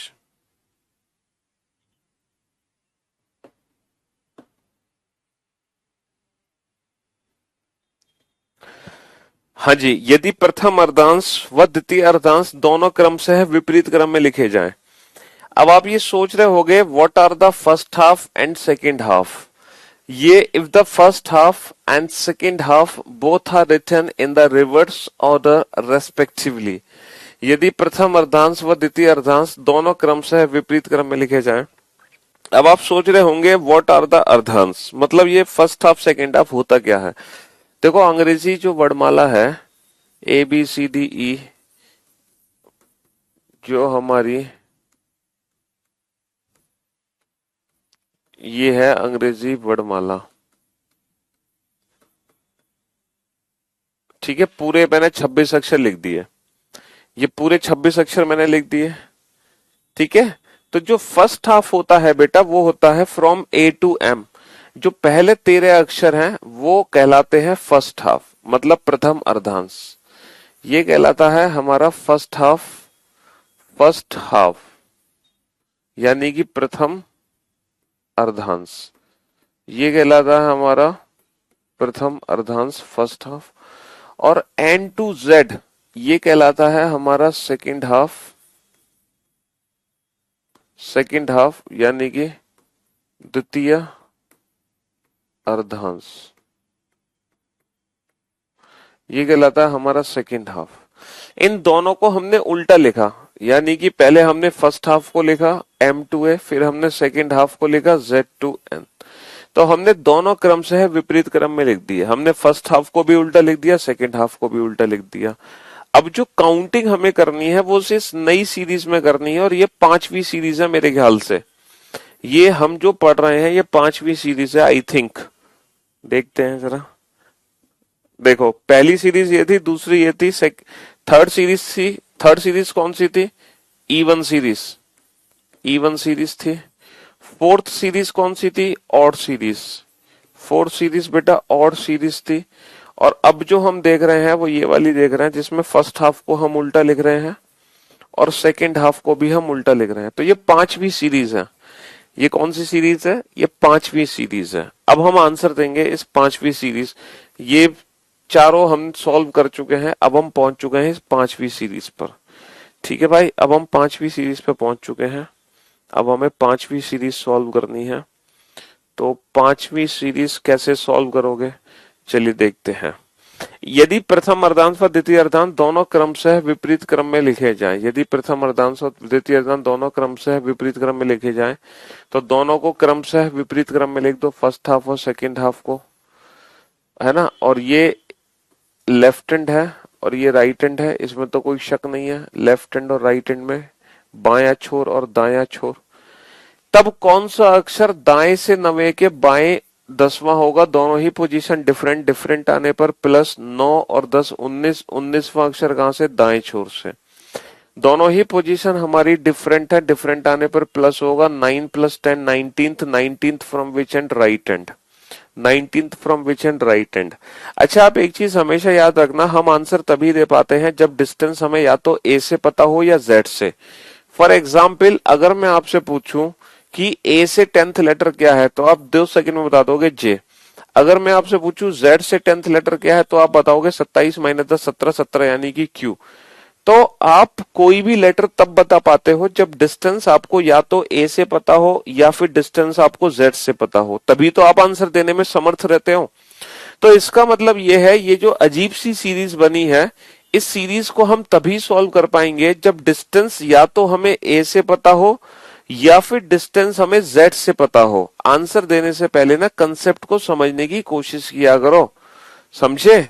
हाँ जी, यदि प्रथम अर्धांश व द्वितीय अर्धांश दोनों क्रमशः विपरीत क्रम में लिखे जाएं। अब आप ये सोच रहे होंगे what are the first half and second half. ये if the first half and second half both are written in the reverse order respectively. यदि प्रथम अर्धांश व द्वितीय अर्धांश दोनों क्रमशः विपरीत क्रम में लिखे जाएं। अब आप सोच रहे होंगे व्हाट आर द अर्धांश, मतलब ये फर्स्ट हाफ सेकेंड हाफ होता क्या है। देखो अंग्रेजी जो वर्णमाला है ABCDE, जो हमारी ये है अंग्रेजी वर्णमाला, ठीक है। पूरे मैंने 26 अक्षर लिख दिए, ये पूरे 26 अक्षर मैंने लिख दिए, ठीक है। तो जो फर्स्ट हाफ होता है बेटा वो होता है फ्रॉम A to M। जो पहले 13 अक्षर हैं वो कहलाते हैं फर्स्ट हाफ, मतलब प्रथम अर्धांश। ये कहलाता है हमारा फर्स्ट हाफ, फर्स्ट हाफ यानी कि प्रथम अर्धांश। ये कहलाता है हमारा प्रथम अर्धांश, फर्स्ट हाफ। और N to Z ये कहलाता है हमारा सेकंड हाफ, सेकंड हाफ यानी कि द्वितीय अर्धांश। ये कहलाता है हमारा सेकंड हाफ। इन दोनों को हमने उल्टा लिखा, यानी कि पहले हमने फर्स्ट हाफ को लिखा M to A, फिर हमने सेकंड हाफ को लिखा Z to N। तो हमने दोनों क्रमशः विपरीत क्रम में लिख दिए। हमने फर्स्ट हाफ को भी उल्टा लिख दिया, सेकंड हाफ को भी उल्टा लिख दिया। अब जो काउंटिंग हमें करनी है वो इस नई सीरीज में करनी है, और ये 5वीं सीरीज है मेरे ख्याल से। ये हम जो पढ़ रहे हैं ये 5वीं सीरीज है आई थिंक। देखते हैं जरा। देखो पहली सीरीज ये थी, दूसरी ये थी, थर्ड सीरीज थी। थर्ड सीरीज कौन सी थी? इवन सीरीज, इवन सीरीज थी। फोर्थ सीरीज कौन सी थी? Odd series. फोर्थ सीरीज बेटा ऑड सीरीज थी। और अब जो हम देख रहे हैं वो ये वाली देख रहे हैं, जिसमें फर्स्ट हाफ को हम उल्टा लिख रहे हैं और सेकेंड हाफ को भी हम उल्टा लिख रहे हैं। तो ये 5वीं सीरीज है। ये कौन सी सीरीज है? ये 5वीं सीरीज है। अब हम आंसर देंगे इस 5वीं सीरीज। ये चारों हम सॉल्व कर चुके हैं, अब हम पहुंच चुके हैं इस 5वीं सीरीज पर। ठीक है भाई, अब हम 5वीं सीरीज पे पहुंच चुके हैं। अब हमें 5वीं सीरीज सॉल्व करनी है। तो 5वीं सीरीज कैसे सॉल्व करोगे, चलिए देखते हैं। यदि प्रथम अर्धांश व द्वितीय अर्धांश दोनों क्रमशः विपरीत क्रम में लिखे जाएं, यदि प्रथम अर्धांश और द्वितीय अर्धांश दोनों क्रमशः विपरीत क्रम में लिखे जाएं, तो दोनों को क्रमशः विपरीत क्रम में लिख दो, फर्स्ट हाफ और सेकंड हाफ को, है ना। और ये लेफ्ट हैंड है और ये राइट हैंड है, इसमें तो कोई शक नहीं है। लेफ्ट हैंड और राइट हैंड में बायां छोर और दायां छोर। तब कौन सा अक्षर दाएं से 9 के बाएं 10वां होगा? दोनों ही पोजीशन डिफरेंट डिफरेंट आने पर प्लस 9 और 10 19, 19वां अक्षर कहां से? दाएं छोर से। दोनों ही पोजीशन हमारी डिफरेंट है, डिफरेंट आने पर प्लस होगा 9 + 10 19th, 19th from which end? Right hand. 19th from which end? Right hand. अच्छा, आप एक चीज हमेशा याद रखना, हम आंसर तभी दे पाते हैं जब डिस्टेंस हमें या तो A से पता हो या Z से। फॉर एग्जाम्पल अगर मैं आपसे पूछूं कि A से 10th लेटर क्या है, तो आप 2 सेकंड में बता दोगे J। अगर मैं आपसे पूछूं Z से 10th लेटर क्या है, तो आप बताओगे 27 - 10 17, 17 यानी कि Q। तो आप कोई भी लेटर तब बता पाते हो जब डिस्टेंस आपको या तो A से पता हो या फिर डिस्टेंस आपको Z से पता हो, तभी तो आप आंसर देने में समर्थ रहते हो। तो इसका मतलब यह है, ये जो अजीब सी सीरीज बनी है, इस सीरीज को हम तभी सॉल्व कर पाएंगे जब डिस्टेंस या तो हमें A से पता हो या फिर डिस्टेंस हमें Z से पता हो। आंसर देने से पहले ना कंसेप्ट को समझने की कोशिश किया करो, समझे?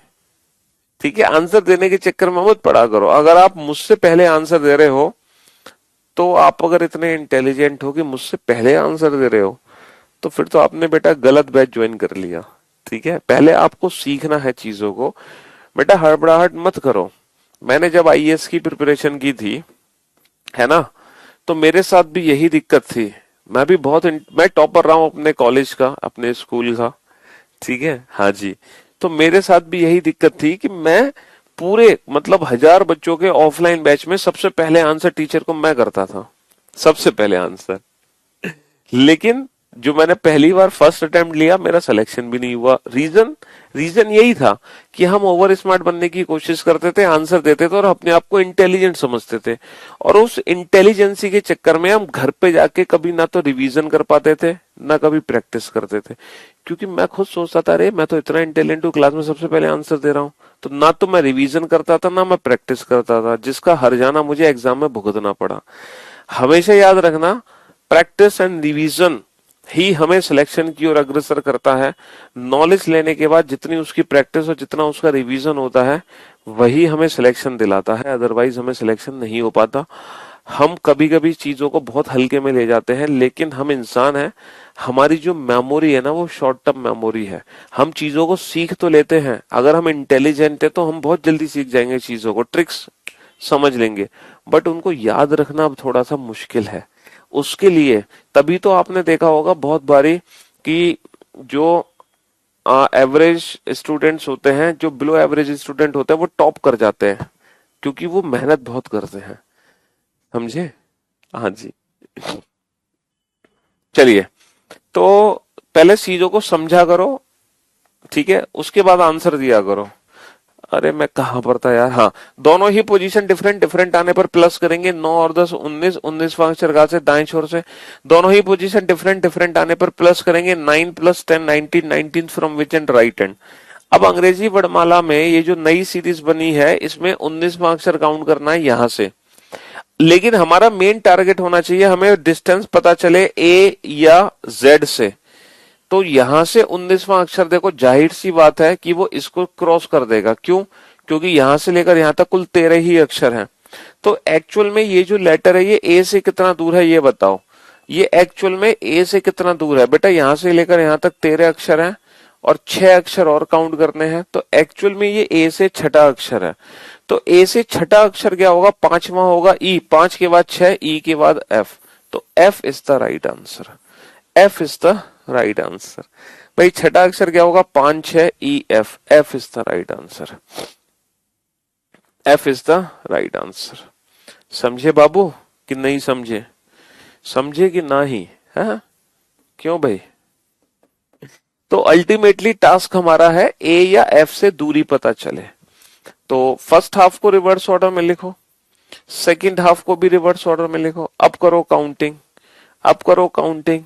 ठीक है, आंसर देने के चक्कर में मत पड़ा करो। अगर आप मुझसे पहले आंसर दे रहे हो, तो आप अगर इतने इंटेलिजेंट हो कि मुझसे पहले आंसर दे रहे हो, तो फिर तो आपने बेटा गलत बैच ज्वाइन कर लिया। ठीक है, पहले आपको सीखना है चीजों को, बेटा हड़बड़ाहट मत करो। मैंने जब आईएएस की प्रिपरेशन की थी, है ना, तो मेरे साथ भी यही दिक्कत थी। मैं भी मैं टॉपर रहा हूं अपने कॉलेज का, अपने स्कूल का। ठीक है, हाँ जी। तो मेरे साथ भी यही दिक्कत थी कि मैं पूरे मतलब 1000 बच्चों के ऑफलाइन बैच में सबसे पहले आंसर टीचर को मैं करता था, सबसे पहले आंसर। लेकिन जो मैंने पहली बार फर्स्ट अटेम्प्ट लिया मेरा सिलेक्शन भी नहीं हुआ। रीजन रीजन यही था कि हम ओवर स्मार्ट बनने की कोशिश करते थे, आंसर देते थे और अपने आप को इंटेलिजेंट समझते थे, और उस इंटेलिजेंसी के चक्कर में हम घर पे जाके कभी ना तो रिवीजन कर पाते थे ना कभी प्रैक्टिस करते थे। क्योंकि मैं खुद सोचता था, अरे मैं तो इतना इंटेलिजेंट हूँ, क्लास में सबसे पहले आंसर दे रहा हूँ, तो ना तो मैं रिवीजन करता था ना मैं प्रैक्टिस करता था, जिसका हर्जाना मुझे एग्जाम में भुगतना पड़ा। हमेशा याद रखना, प्रैक्टिस एंड रिवीजन ही हमें सिलेक्शन की ओर अग्रसर करता है। नॉलेज लेने के बाद जितनी उसकी प्रैक्टिस और जितना उसका रिवीजन होता है वही हमें सिलेक्शन दिलाता है, अदरवाइज हमें सिलेक्शन नहीं हो पाता। हम कभी कभी चीजों को बहुत हल्के में ले जाते हैं, लेकिन हम इंसान हैं, हमारी जो मेमोरी है ना वो शॉर्ट टर्म मेमोरी है। हम चीजों को सीख तो लेते हैं, अगर हम इंटेलिजेंट है तो हम बहुत जल्दी सीख जाएंगे, चीजों को ट्रिक्स समझ लेंगे, बट उनको याद रखना अब थोड़ा सा मुश्किल है। उसके लिए तभी तो आपने देखा होगा बहुत बारी कि जो एवरेज स्टूडेंट्स होते हैं, जो बिलो एवरेज स्टूडेंट होते हैं वो टॉप कर जाते हैं, क्योंकि वो मेहनत बहुत करते हैं। समझे? हाँ जी। चलिए, तो पहले चीजों को समझा करो, ठीक है, उसके बाद आंसर दिया करो। अरे मैं कहां पर था यार, हाँ। दोनों ही पोजीशन डिफरेंट डिफरेंट आने पर प्लस करेंगे, 9 और 10 19, 19वां अक्षर कहां से, दाएं छोर से। दोनों ही पोजीशन डिफरेंट डिफरेंट आने पर प्लस करेंगे, 9 plus 10 19, 19 from which end right and. अब अंग्रेजी वर्णमाला में ये जो नई सीरीज बनी है इसमें 19वां अक्षर काउंट करना है यहां से, लेकिन हमारा मेन टारगेट होना चाहिए हमें डिस्टेंस पता चले ए या जेड से। तो यहां से 19वां अक्षर देखो, जाहिर सी बात है कि वो इसको क्रॉस कर देगा। क्यों? क्योंकि यहां से लेकर यहां तक कुल 13 ही अक्षर हैं। तो एक्चुअल में ये जो लेटर है ये ए से कितना दूर है ये बताओ। ये एक्चुअल में ए से कितना दूर है बेटा, यहां से लेकर यहां तक 13 अक्षर हैं और 6 अक्षर और काउंट करने हैं, तो एक्चुअल में ये ए से छठा अक्षर है। तो ए से छठा अक्षर क्या होगा, पांचवा होगा ई, 5 के बाद 6, ई के बाद एफ। तो F is the right answer. F is the right answer. भाई छठा अक्षर क्या होगा, 5 6 E F, F is the right answer. F is the right answer. समझे बाबू कि नहीं समझे? समझे कि नहीं है? क्यों भाई? तो अल्टीमेटली टास्क हमारा है ए या एफ से दूरी पता चले। तो फर्स्ट हाफ को रिवर्स ऑर्डर में लिखो, सेकंड हाफ को भी रिवर्स ऑर्डर में लिखो। अब करो काउंटिंग, अब करो काउंटिंग।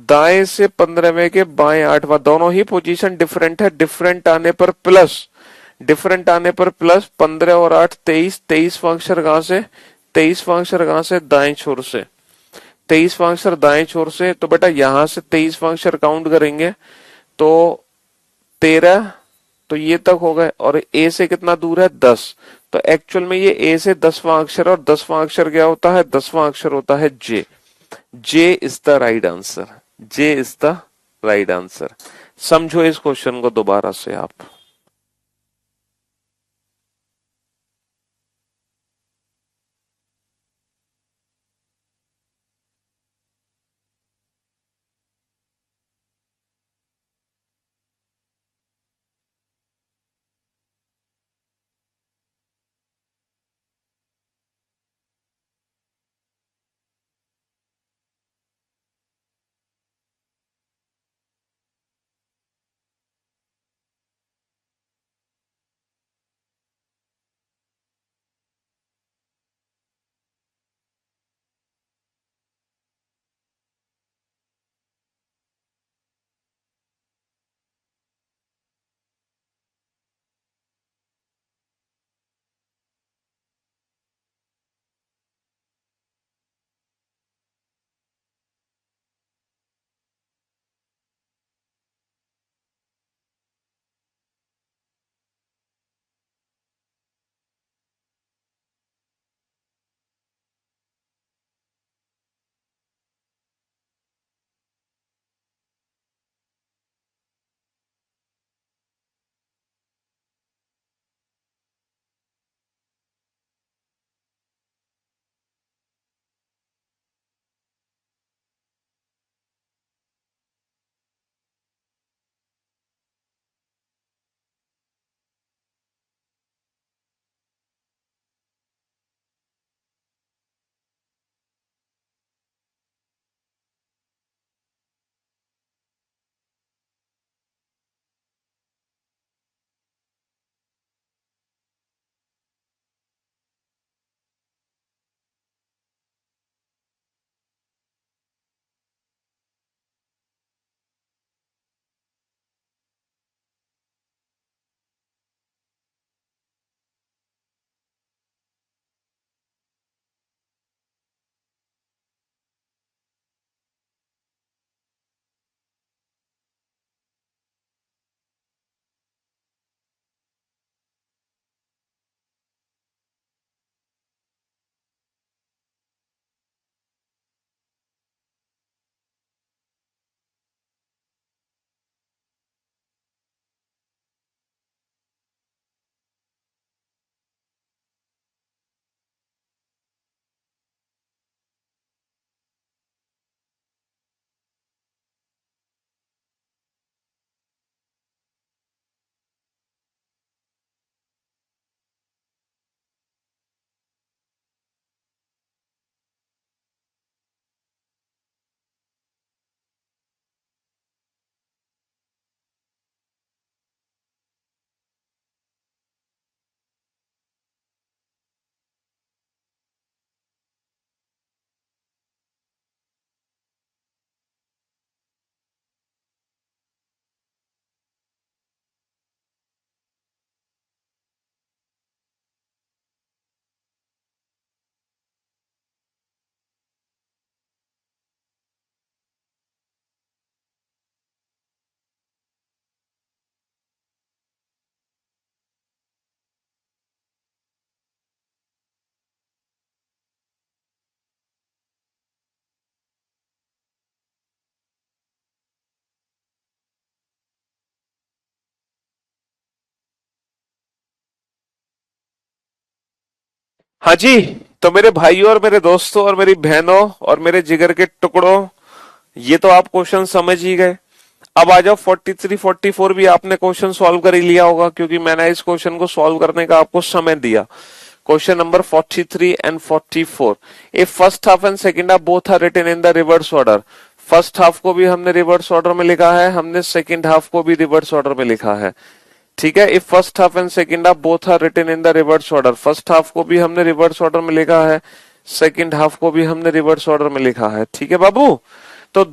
दाएं से 15वें के बाएं 8वां, दोनों ही पोजीशन डिफरेंट है, डिफरेंट आने पर प्लस, डिफरेंट आने पर प्लस, 15 और 8 23, 23वां अक्षर कहां से, 23वां अक्षर कहां से, दाएं छोर से। 23वां अक्षर दाएं छोर से, तो बेटा यहां से 23वां अक्षर काउंट करेंगे तो 13, तो ये तक हो गए, और ए से कितना दूर है, 10। तो एक्चुअल में ये ए से 10वां अक्षर, और 10वां अक्षर क्या होता है, 10वां अक्षर होता है J. J is the right answer. J is the right answer. समझो इस क्वेश्चन को दोबारा से आप। हाँ जी। तो मेरे भाइयों और मेरे दोस्तों और मेरी बहनों और मेरे जिगर के टुकड़ों, ये तो आप क्वेश्चन समझ ही गए। अब आ जाओ 43 44 भी आपने क्वेश्चन सॉल्व कर ही लिया होगा, क्योंकि मैंने इस क्वेश्चन को सॉल्व करने का आपको समय दिया। Question number 43 and 44, A first half and second half both are written in the reverse order. First half को भी हमने रिवर्स ऑर्डर में लिखा है, हमने सेकंड हाफ को भी रिवर्स ऑर्डर में लिखा है। ठीक है, if first half and second half both are written in the reverse order, first half को भी हमने रिवर्स ऑर्डर में लिखा है, सेकंड हाफ को भी हमने रिवर्स ऑर्डर में लिखा है। ठीक है बाबू, तो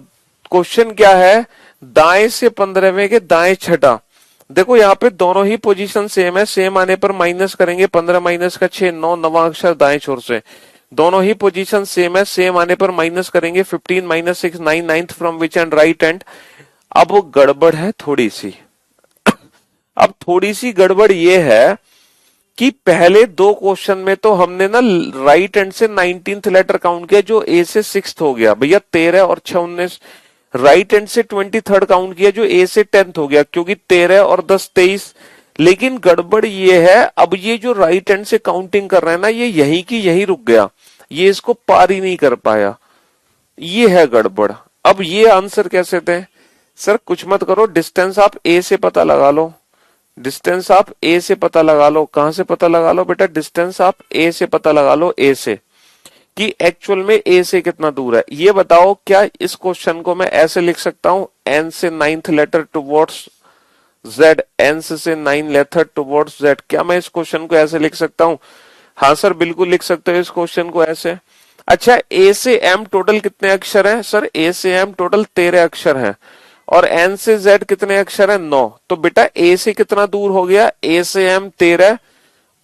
क्वेश्चन क्या है, दाएं से 15वें के दाएं छठा। देखो यहाँ पे दोनों ही पोजीशन सेम है, सेम आने पर माइनस करेंगे, 15 माइनस का 6 9, नवा अक्षर दाएं छोर से। दोनों ही पोजीशन सेम है, सेम आने पर माइनस करेंगे, 15 minus 6 9, ninth from which end right and. अब वो गड़बड़ है थोड़ी सी। अब थोड़ी सी गड़बड़ ये है कि पहले दो क्वेश्चन में तो हमने ना राइट हैंड से 19th लेटर काउंट किया, जो ए से 6th हो गया भैया, 13 और 6 19। राइट हैंड से 23rd काउंट किया, जो ए से 10th हो गया, क्योंकि 13 और 10 23। लेकिन गड़बड़ ये है, अब ये जो राइट हैंड से काउंटिंग कर रहे हैं ना, ये यही की यही रुक गया, ये इसको पार ही नहीं कर पाया, ये है गड़बड़। अब ये आंसर कैसे दें? सर कुछ मत करो, डिस्टेंस आप ए से पता लगा लो, डिस्टेंस आप ए से पता लगा लो। कहां से पता लगा लो बेटा? डिस्टेंस आप ए से पता लगा लो, ए से, कि एक्चुअल में ए से कितना दूर है। ये बताओ, क्या इस क्वेश्चन को मैं ऐसे लिख सकता हूं, एन से 9th letter towards Z, N से 9 लेटर टुवर्ड्स जेड, क्या मैं इस क्वेश्चन को ऐसे लिख सकता हूं? हाँ सर बिल्कुल लिख सकते हो इस क्वेश्चन को ऐसे। अच्छा, ए से एम टोटल कितने अक्षर हैं? सर ए से एम टोटल 13 अक्षर हैं, और एन से जेड कितने अक्षर है? 9। तो बेटा ए से कितना दूर हो गया? ए से एम 13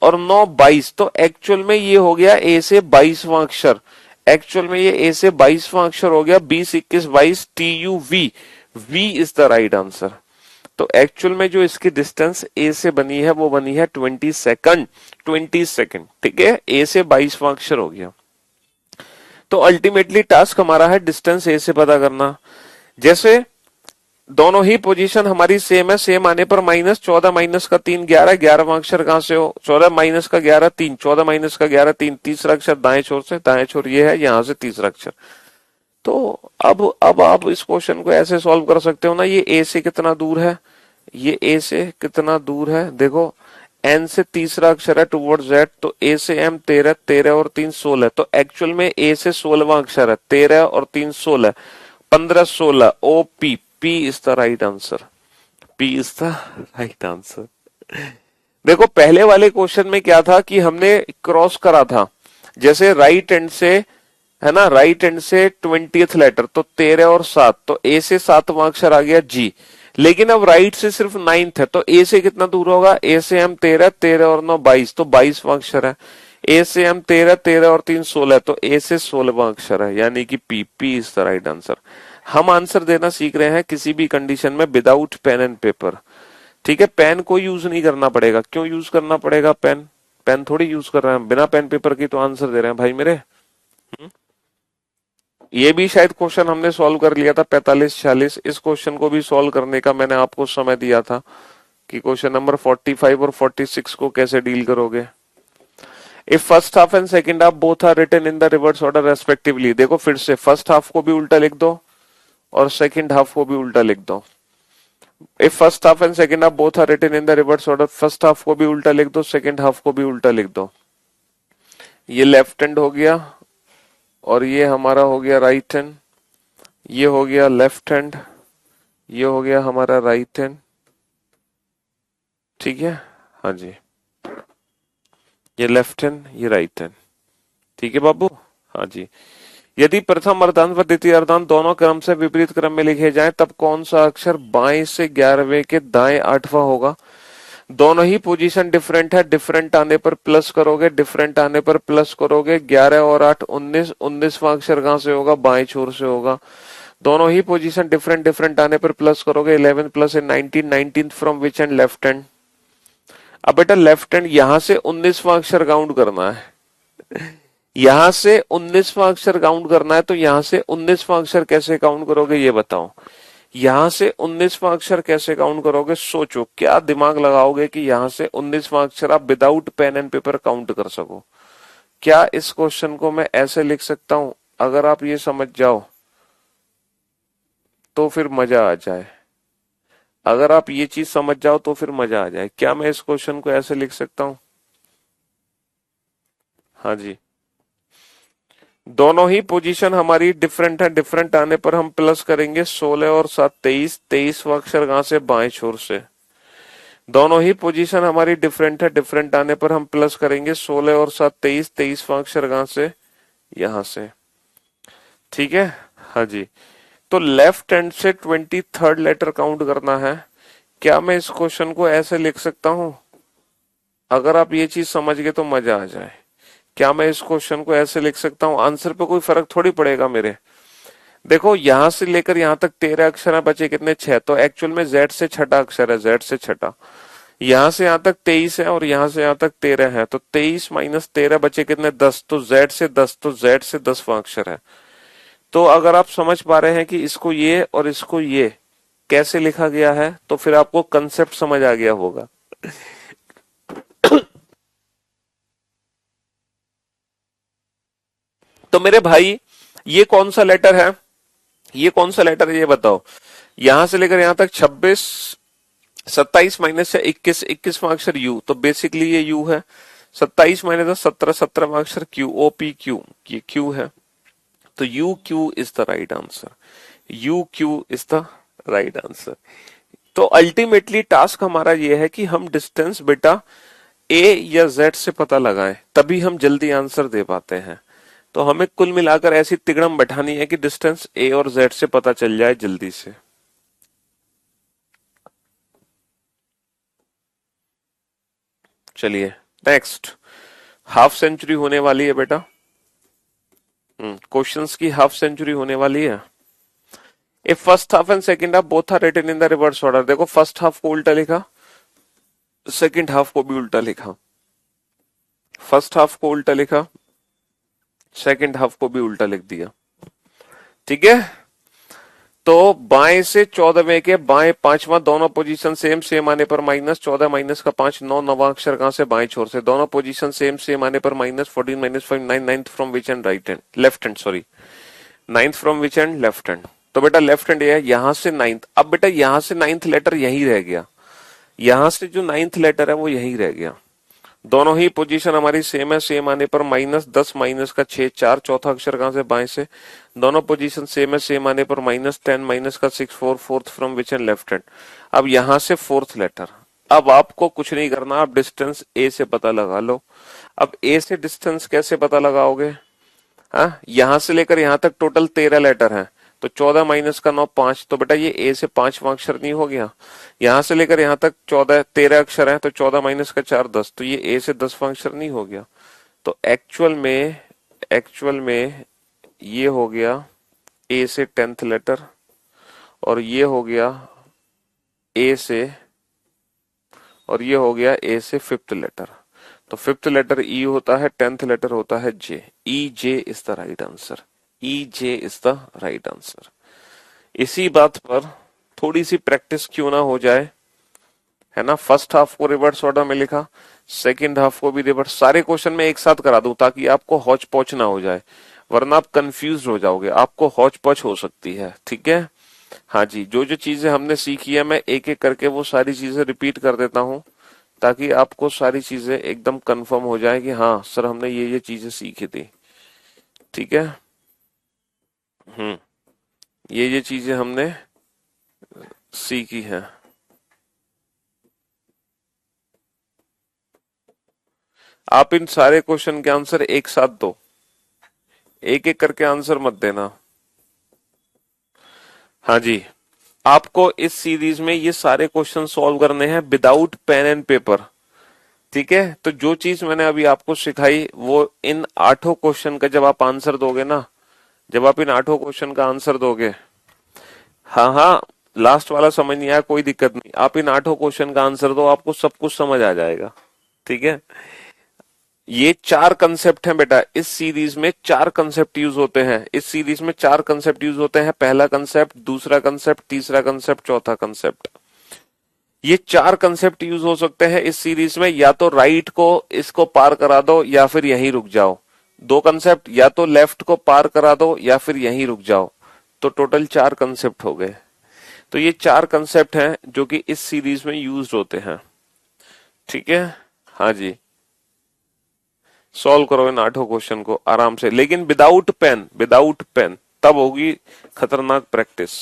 और 9 22। तो एक्चुअल में ये हो गया ए से 22वां अक्षर, एक्चुअल में ये ए से 22वां अक्षर हो गया, 20 21 22, T U V, V is the right answer. तो एक्चुअल में जो इसकी डिस्टेंस ए से बनी है वो बनी है 20 सेकंड, 20 सेकंड। ठीक है, ए से 22वां अक्षर हो गया। तो अल्टीमेटली टास्क हमारा है डिस्टेंस ए से पता करना। जैसे दोनों ही पोजीशन हमारी सेम है, सेम आने पर माइनस 14 माइनस का 3 11, 11वां अक्षर कहां से हो? 14 माइनस का 11 3, 14 माइनस का 11 3, तीसरा अक्षर दाएं छोर से, दाएं छोर ये है, यहां से तीसरा अक्षर। तो अब आप इस क्वेश्चन को ऐसे सॉल्व कर सकते हो ना, ये ए से कितना दूर है, ये ए से कितना दूर है, देखो एन से तीसरा अक्षर है टुवर्ड जेड, तो ए से एम 13, 13 और 3 16, तो एक्चुअल में ए से 16वां अक्षर है, 13 और 3 16, 15 16, O P, P is the right answer, P is the right answer. देखो पहले वाले क्वेश्चन में क्या था कि हमने क्रॉस करा था, जैसे राइट हैंड से है ना, राइट हैंड से 20th लेटर, तो 13 और 7, तो ए से 7वां अक्षर आ गया जी। लेकिन अब राइट से सिर्फ 9th है, तो ए से कितना दूर होगा? ए से हम 13, 13 और 9 22, तो 22वां अक्षर है। ए से हम 13, 13 और 3 16, तो ए से 16वां अक्षर है, यानी कि P, P is the right answer. हम आंसर देना सीख रहे हैं किसी भी कंडीशन में विदाउट पेन एंड पेपर। ठीक है, पेन को यूज नहीं करना पड़ेगा। क्यों यूज करना पड़ेगा पेन? पेन थोड़ी यूज कर रहे हैं, बिना पेन पेपर की तो आंसर दे रहे हैं भाई मेरे। ये भी शायद क्वेश्चन हमने सॉल्व कर लिया था 45 46। इस क्वेश्चन को भी सॉल्व करने का मैंने आपको समय दिया था कि क्वेश्चन नंबर 45 और 46 को कैसे डील करोगे। If first half and second half both are written in the reverse order respectively, देखो फिर से फर्स्ट हाफ को भी उल्टा लिख दो और सेकंड हाफ को भी उल्टा लिख दो। If first half and second half both are written in the reverse order, first half को भी उल्टा लिख दो, सेकंड हाफ को भी उल्टा लिख दो। ये लेफ्ट हैंड हो गया और ये हमारा हो गया राइट हैंड, ये हो गया लेफ्ट हैंड, ये हो गया हमारा राइट हैंड। ठीक है, हाँ जी, ये लेफ्ट हैंड, ये राइट हैंड। ठीक है बाबू, हाँ जी। यदि प्रथम अर्धांत व द्वितीय अर्धांत दोनों क्रम से विपरीत क्रम में लिखे जाएं, तब कौन सा अक्षर बाएं से 11वें के दाएं 8वां होगा? दोनों ही पोजीशन डिफरेंट है, डिफरेंट आने पर प्लस करोगे, डिफरेंट आने पर प्लस करोगे, 11 और 8 19, 19वां अक्षर कहां से होगा? बाएं छोर से होगा। दोनों ही पोजीशन डिफरेंट, डिफरेंट आने पर प्लस करोगे, 11 plus 19, 19th from which and? Left hand. अब बेटा लेफ्ट हैंड यहां से 19वां अक्षर काउंट करना है, यहां से 19वां अक्षर काउंट करना है, तो यहां से 19वां अक्षर कैसे काउंट करोगे ये बताओ। यहां से 19वां अक्षर कैसे काउंट करोगे? सोचो, क्या दिमाग लगाओगे कि यहां से 19वां अक्षर आप without pen and paper count कर सको? क्या इस क्वेश्चन को मैं ऐसे लिख सकता हूं? अगर आप ये समझ जाओ तो फिर मजा आ जाए। अगर आप ये चीज समझ जाओ तो फिर मजा आ जाए। क्या मैं इस क्वेश्चन को ऐसे लिख सकता हूं? हाँ जी। दोनों ही पोजीशन हमारी डिफरेंट है, डिफरेंट आने पर हम प्लस करेंगे 16 और 7 23। 23वां अक्षर कहां से? बाएं छोर से। दोनों ही पोजीशन हमारी डिफरेंट है, डिफरेंट आने पर हम प्लस करेंगे 16 और 7 23। 23वां अक्षर कहां से? यहां से। ठीक है। हाँ जी। तो लेफ्ट हैंड से 23rd लेटर काउंट करना है। क्या मैं इस क्वेश्चन को ऐसे लिख सकता हूं? अगर आप ये चीज समझ गए तो मजा आ जाए। क्या मैं इस क्वेश्चन को ऐसे लिख सकता हूं? आंसर पे कोई फर्क थोड़ी पड़ेगा मेरे। देखो यहां से लेकर यहां तक 13 अक्षर है, बचे कितने? 6। तो एक्चुअल में जेड से छठा अक्षर है, जेड से छठा। यहां से यहां तक 23 है और यहां से यहां तक 13 है, तो 23 माइनस 13 बचे कितने? 10। तो जेड से 10, तो जेड से 10वां अक्षर है। तो अगर आप समझ पा रहे हैं कि इसको ये और इसको ये कैसे लिखा गया है, तो फिर आपको कंसेप्ट समझ आ गया होगा। तो मेरे भाई, ये कौन सा लेटर है? ये कौन सा लेटर है ये बताओ। यहां से लेकर यहां तक 26, 27 माइनस से 21, 21वां अक्षर यू, तो बेसिकली ये यू है। 27 माइनस 17, 17वां अक्षर क्यू, ओ पी क्यू, ये क्यू है। तो you Q is the right answer. You Q is the right answer. तो अल्टीमेटली टास्क हमारा ये है कि हम डिस्टेंस बेटा ए या जेड से पता लगाएं, तभी हम जल्दी आंसर दे पाते हैं। तो हमें कुल मिलाकर ऐसी तिगड़म बैठानी है कि डिस्टेंस ए और जेड से पता चल जाए जल्दी से। चलिए नेक्स्ट। हाफ सेंचुरी होने वाली है बेटा। क्वेश्चंस की हाफ सेंचुरी होने वाली है। If first half and second half both are written in the reverse order. देखो फर्स्ट हाफ को उल्टा लिखा, सेकंड हाफ को भी उल्टा लिखा। फर्स्ट हाफ को उल्टा लिखा, सेकंड हाफ को भी उल्टा लिख दिया। ठीक है। तो बाएं से 14वें के बाएं पांचवा, दोनों पोजीशन सेम, सेम आने पर माइनस 14 माइनस का 5 9, नवा अक्षर कहां से? बाएं छोर से। दोनों पोजीशन सेम, सेम आने पर minus 14 minus 5 9, ninth from which end? Right hand, left hand, sorry, ninth from which and? Left hand. तो बेटा लेफ्ट हैंड है, यहां से नाइन्थ। अब बेटा यहां से नाइन्थ लेटर यही रह गया, यहां से जो नाइन्थ लेटर है वो यही रह गया। दोनों ही पोजीशन हमारी सेम है, सेम आने पर माइनस 10 माइनस का 6 4, चौथा अक्षर कहां से? बाएं से। दोनों पोजीशन सेम है, सेम आने पर माइनस 10 माइनस का 6 4, fourth from which and? Left hand. अब यहां से फोर्थ लेटर। अब आपको कुछ नहीं करना, आप डिस्टेंस ए से पता लगा लो। अब ए से डिस्टेंस कैसे पता लगाओगे? हाँ, यहां से लेकर यहां तक टोटल 13 लेटर हैं, तो 14 माइनस का 9 5। तो बेटा ये ए से 5वां अक्षर नहीं हो गया? यहां से लेकर यहां तक 14 13 अक्षर हैं, तो 14 माइनस का 4 10। तो ये ए से 10वां अक्षर नहीं हो गया? तो एक्चुअल में ये हो गया ए से 10th लेटर, और ये हो गया ए से, और ये हो गया ए से 5th लेटर। तो 5th लेटर ई होता है, 10th लेटर होता है J. E J is the right answer. E J is the right answer. इसी बात पर थोड़ी सी प्रैक्टिस क्यों ना हो जाए, है ना। फर्स्ट हाफ को रिवर्स ऑर्डर में लिखा, सेकंड हाफ को भी रिवर्स। सारे क्वेश्चन में एक साथ करा दूं ताकि आपको हौच पौच ना हो जाए, वरना आप कंफ्यूज हो जाओगे, आपको हौच पौच हो सकती है। ठीक है। हाँ जी, जो जो चीजें हमने सीखी है मैं एक एक करके वो सारी चीजें रिपीट कर देता हूँ, ताकि आपको सारी चीजें एकदम कंफर्म हो जाए कि हाँ सर हमने ये चीजें सीखी थी। ठीक है। हम्म, ये चीजें हमने सीखी है। आप इन सारे क्वेश्चन के आंसर एक साथ दो, एक एक करके आंसर मत देना। हाँ जी, आपको इस सीरीज में ये सारे क्वेश्चन सॉल्व करने हैं विदाउट पेन एंड पेपर। ठीक है। तो जो चीज मैंने अभी आपको सिखाई वो इन 8 क्वेश्चन का जब आप आंसर दोगे ना, जब आप इन 8 क्वेश्चन का आंसर दोगे, हाँ हाँ, लास्ट वाला समझ नहीं आया कोई दिक्कत नहीं, आप इन 8 क्वेश्चन का आंसर दो, आपको सब कुछ समझ आ जाएगा। ठीक है। ये 4 कंसेप्ट हैं बेटा, इस सीरीज में 4 कंसेप्ट यूज होते हैं। इस सीरीज में 4 कंसेप्ट यूज होते हैं। पहला कंसेप्ट, दूसरा कंसेप्ट, तीसरा कंसेप्ट, चौथा कंसेप्ट। ये 4 कंसेप्ट यूज हो सकते हैं इस सीरीज में। या तो राइट को इसको पार करा दो या फिर यहीं रुक जाओ। दो कंसेप्ट, या तो लेफ्ट को पार करा दो या फिर यहीं रुक जाओ, तो टोटल 4 कंसेप्ट हो गए। तो ये 4 कंसेप्ट हैं जो कि इस सीरीज में यूज होते हैं। ठीक है, हाँ जी, सॉल्व करो इन 8 क्वेश्चन को आराम से, लेकिन विदाउट पेन, विदाउट पेन, तब होगी खतरनाक प्रैक्टिस।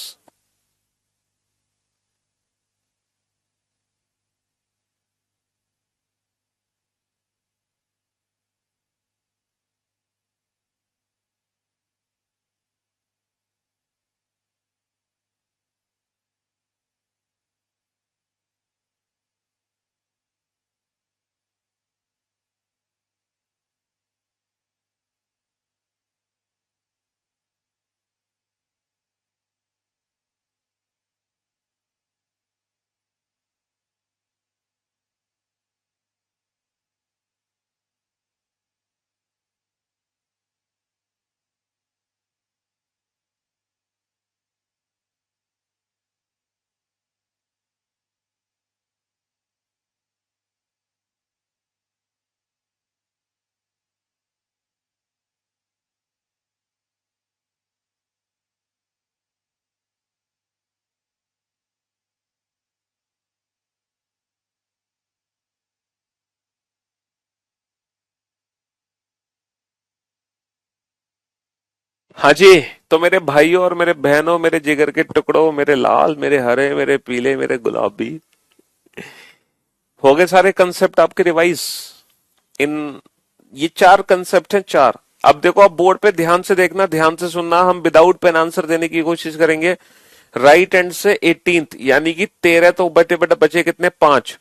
हाँ जी, तो मेरे भाइयों और मेरे बहनों, मेरे जिगर के टुकड़ों, मेरे लाल, मेरे हरे, मेरे पीले, मेरे गुलाबी, हो गए सारे कंसेप्ट आपके रिवाइज। इन ये 4 कंसेप्ट हैं, 4। अब देखो, आप बोर्ड पे ध्यान से देखना, ध्यान से सुनना, हम विदाउट पेन आंसर देने की कोशिश करेंगे। राइट हैंड से 18th यानी कि 13, तो बटे बटे बचे कितने, 5,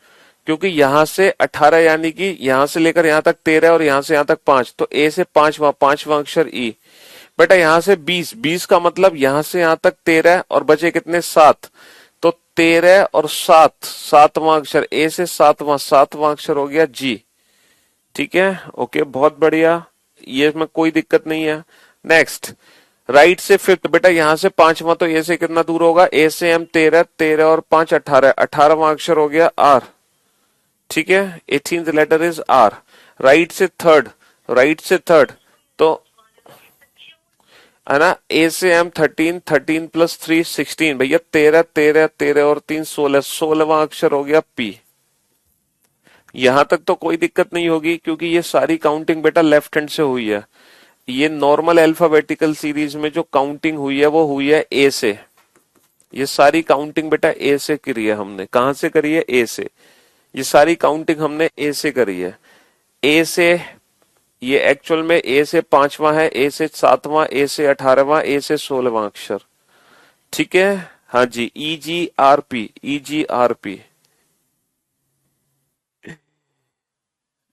क्योंकि यहां से 18 यानी कि यहां से लेकर यहां तक 13 और यहां से यहां तक 5, तो ए से पांचवा अक्षर ई। बेटा यहां से 20, 20 का मतलब यहां से यहां तक 13 और बचे कितने, 7, तो 13 और 7, सातवां अक्षर ए से सातवां अक्षर हो गया जी। ठीक है, ओके, बहुत बढ़िया, ये इसमें कोई दिक्कत नहीं है। नेक्स्ट, राइट से 5th, बेटा यहां से 5वां, तो ए से कितना दूर होगा, ए से एम 13, 13 और 5 18, 18वां अक्षर हो गया आर। ठीक है, 18th letter is are. Right से 3rd, राइट से 3rd, तो है ना, ए से एम 13, 13 प्लस 3 16, भैया 13, 13, 13 और 3 16, 16वां अक्षर हो गया पी। यहां तक तो कोई दिक्कत नहीं होगी, क्योंकि ये सारी काउंटिंग बेटा लेफ्ट हैंड से हुई है। ये नॉर्मल अल्फाबेटिकल सीरीज में जो काउंटिंग हुई है वो हुई है ए से। ये सारी काउंटिंग बेटा ए से करी है हमने। कहां से करी है, ए से। ये सारी काउंटिंग हमने ए से करी है। ए से, ये एक्चुअल में ए से 5वां है, ए से 7वां, ए से 18वां, ए से 16वां अक्षर। ठीक है, हाँ जी, ई जी आर पी, ई जी आर पी।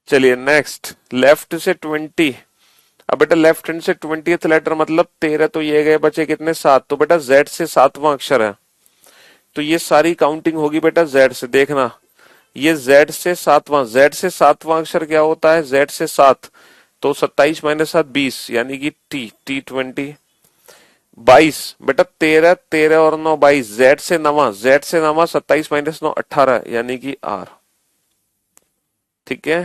चलिए नेक्स्ट, लेफ्ट से 20। अब बेटा लेफ्ट हैंड से 20th लेटर मतलब 13, तो ये गए बचे कितने, 7, तो बेटा जेड से 7वां अक्षर है, तो ये सारी काउंटिंग होगी बेटा जेड से। देखना, ये जेड से 7वां, जेड से 7वां अक्षर क्या होता है, जेड से 7, तो 27 माइनस 7 20, यानी कि टी, टी 20। 22, बेटा 13, 13 और 9 22, जेड से 9, जेड से 9, 27 माइनस 9 18, यानी कि आर। ठीक है,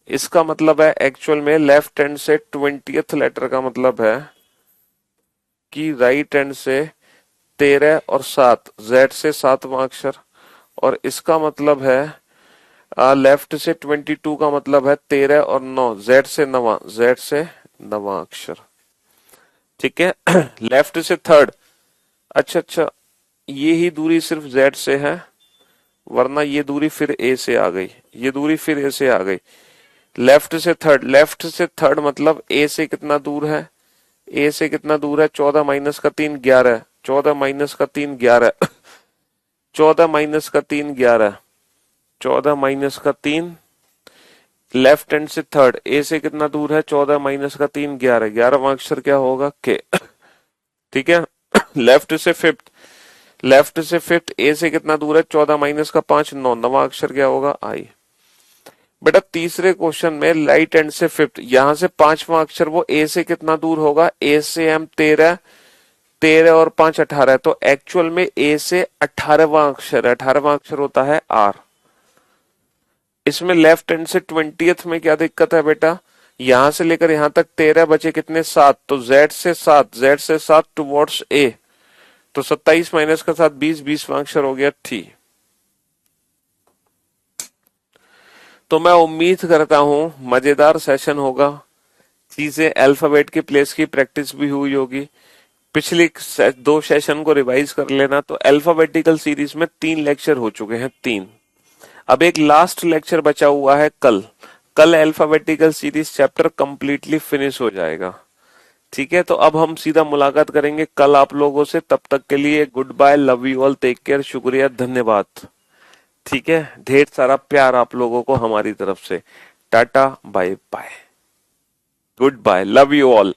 इसका मतलब है एक्चुअल में लेफ्ट हैंड से 20th लेटर का मतलब है कि राइट हैंड से 13 और 7, जेड से 7वां अक्षर, और इसका मतलब है लेफ्ट से 22 का मतलब है 13 और 9, जेड से 9, जेड से 9वां अक्षर। ठीक है, लेफ्ट से 3rd, अच्छा अच्छा, ये ही दूरी सिर्फ जेड से है, वरना ये दूरी फिर ए से आ गई, ये दूरी फिर ए से आ गई। लेफ्ट से 3rd, लेफ्ट से 3rd मतलब ए से कितना दूर है, ए से कितना दूर है, 14 माइनस का 3 11, 14 माइनस का 3 11, 14 माइनस का 3 11, 14 माइनस का 3, लेफ्ट हैंड से 3rd, ए से कितना दूर है, 14 माइनस का 3 11, 11वां अक्षर क्या होगा, के। ठीक है, लेफ्ट से 5th, लेफ्ट से 5th, ए से कितना दूर है, 14 माइनस का 5 9, 9वां अक्षर क्या होगा, आई। बेटा तीसरे क्वेश्चन में राइट हैंड से 5th, यहां से 5वां अक्षर वो ए से कितना दूर होगा, ए से एम 13, 13 और 5 18, तो एक्चुअल में ए से 18वां अक्षर, 18वां अक्षर होता है आर। इसमें लेफ्ट हैंड से 20th में क्या दिक्कत है बेटा, यहां से लेकर यहां तक 13 बचे कितने, 7, तो z से 7 टुवर्ड्स a, तो 27 माइनस का 7 20, 20 का अक्षर हो गया थी। तो मैं उम्मीद करता हूं मजेदार सेशन होगा, चीजें अल्फाबेट की प्लेस की प्रैक्टिस भी हुई होगी। पिछली 2 सेशन को रिवाइज कर लेना। तो अल्फाबेटिकल सीरीज में 3 लेक्चर हो चुके हैं, 3। अब एक लास्ट लेक्चर बचा हुआ है कल। कल alphabetical series chapter completely finish हो जाएगा। ठीक है, तो अब हम सीधा मुलाकात करेंगे कल आप लोगों से। तब तक के लिए good bye, love you all, take care, शुक्रिया, धन्यवाद। ठीक है, ढेर सारा प्यार आप लोगों को हमारी तरफ से। टाटा, bye bye, good bye, love you all.